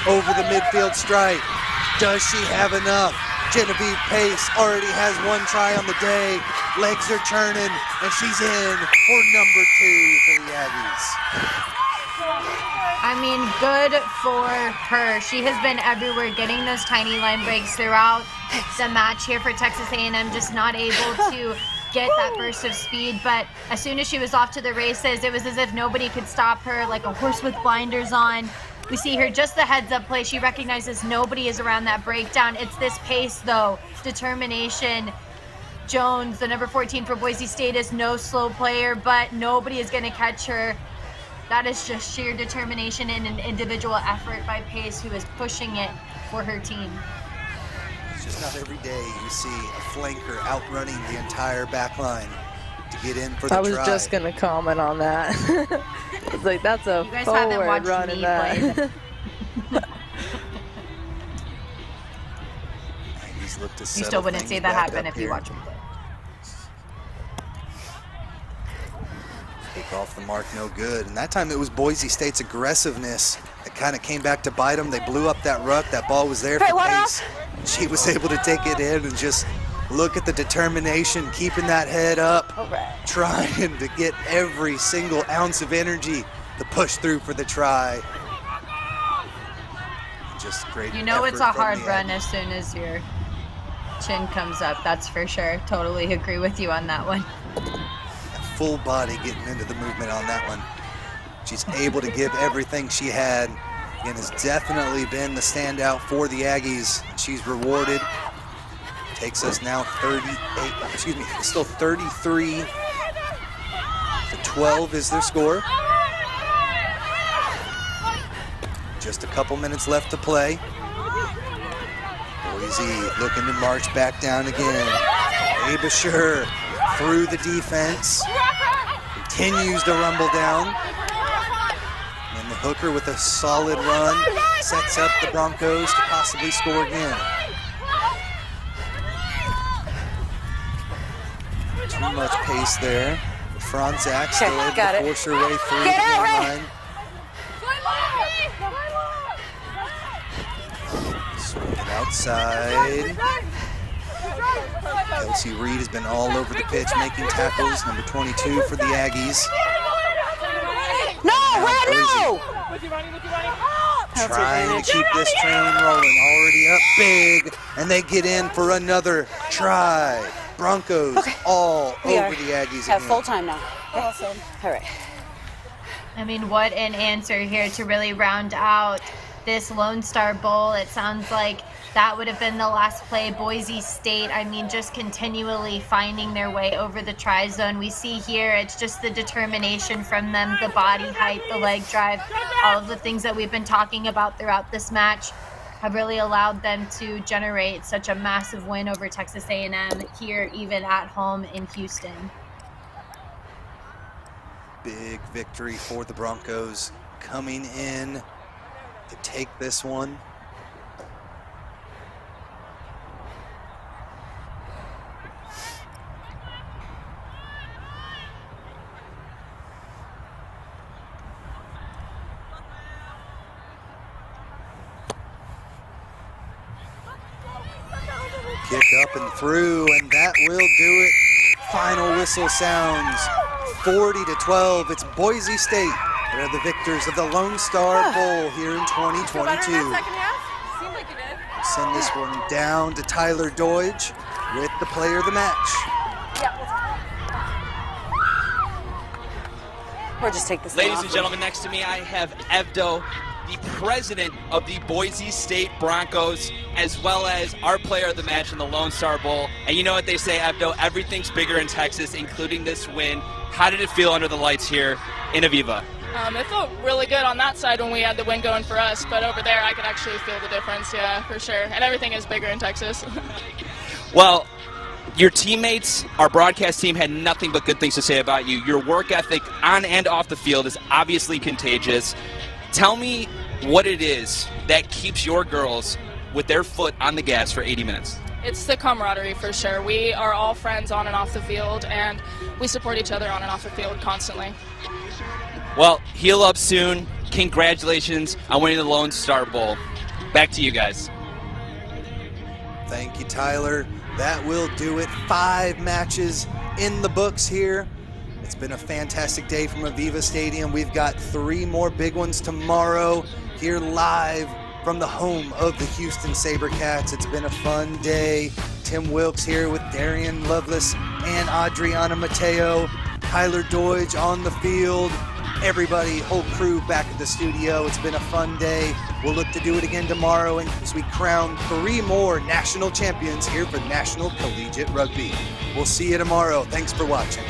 over the midfield stripe. Does she have enough? Genevieve Pace already has 1 try on the day. Legs are churning, and she's in for number 2 for the Aggies. I mean, good for her. She has been everywhere, getting those tiny line breaks throughout the match here for Texas A&M, just not able to get that burst of speed. But as soon as she was off to the races, it was as if nobody could stop her, like a horse with blinders on. We see her just the heads-up play. She recognizes nobody is around that breakdown. It's this pace, though. Determination. Jones, the number 14 for Boise State, is no slow player, but nobody is going to catch her. That is just sheer determination and an individual effort by Pace, who is pushing it for her team. It's just not every day you see a flanker outrunning the entire back line to get in for the try. I was just going to comment on that. It's like, that's a you guys haven't forward watched run me in that. play. Look to You settle still wouldn't things see that back happen up if you here. watch me play. Take off the mark, no good. And that time it was Boise State's aggressiveness that kind of came back to bite them. They blew up that ruck. That ball was there for Pace. She was able to take it in and just look at the determination, keeping that head up, trying to get every single ounce of energy to push through for the try. Just great. You know it's a effort from hard the run Aggies. as soon as your chin comes up, that's for sure. Totally agree with you on that one. Full body getting into the movement on that one. She's able to give everything she had and has definitely been the standout for the Aggies. She's rewarded. Takes us now 33 to 12 is their score. Just a couple minutes left to play. Boise looking to march back down again. Abisher through the defense. Continues to rumble down. And the hooker with a solid run sets up the Broncos to possibly score again. Too much pace there. Franzak still able to force her way through the line. Swinging outside. Kelsey Reed has been all over the pitch making tackles. Number 22 for the Aggies. No, no! Trying to keep this train rolling. Already up big, and they get in for another try. Broncos all over the Aggies Have again. full time now. Awesome. All right. I mean, what an answer here to really round out this Lonestar Bowl. It sounds like that would have been the last play. Boise State, I mean, just continually finding their way over the try zone. We see here, it's just the determination from them, the body height, the leg drive, all of the things that we've been talking about throughout this match have really allowed them to generate such a massive win over Texas A&M here, even at home in Houston. Big victory for the Broncos coming in to take this one. Kick up and through, and that will do it. Final whistle sounds 40-12. It's Boise State. They're the victors of the Lonestar Bowl here in 2022. We'll send this one down to Tyler Doige with the player of the match. Or just take this. Ladies and gentlemen, next to me I have Evdo, the president of the Boise State Broncos, as well as our player of the match in the Lonestar Bowl. And you know what they say, Evdo, everything's bigger in Texas, including this win. How did it feel under the lights here in Aviva? It felt really good on that side when we had the win going for us, but over there I could actually feel the difference, yeah, for sure. And everything is bigger in Texas. Well, your teammates, our broadcast team, had nothing but good things to say about you. Your work ethic on and off the field is obviously contagious. Tell me what it is that keeps your girls with their foot on the gas for 80 minutes. It's the camaraderie for sure. We are all friends on and off the field, and we support each other on and off the field constantly. Well, heal up soon. Congratulations on winning the Lonestar Bowl. Back to you guys. Thank you, Tyler. That will do it. 5 matches in the books here. It's been a fantastic day from Aviva Stadium. We've got 3 more big ones tomorrow here live from the home of the Houston SaberCats. It's been a fun day. Tim Wilkes here with Darian Lovelace and Adriana Mateo. Tyler Doige on the field. Everybody, whole crew back at the studio. It's been a fun day. We'll look to do it again tomorrow as we crown 3 more national champions here for National Collegiate Rugby. We'll see you tomorrow. Thanks for watching.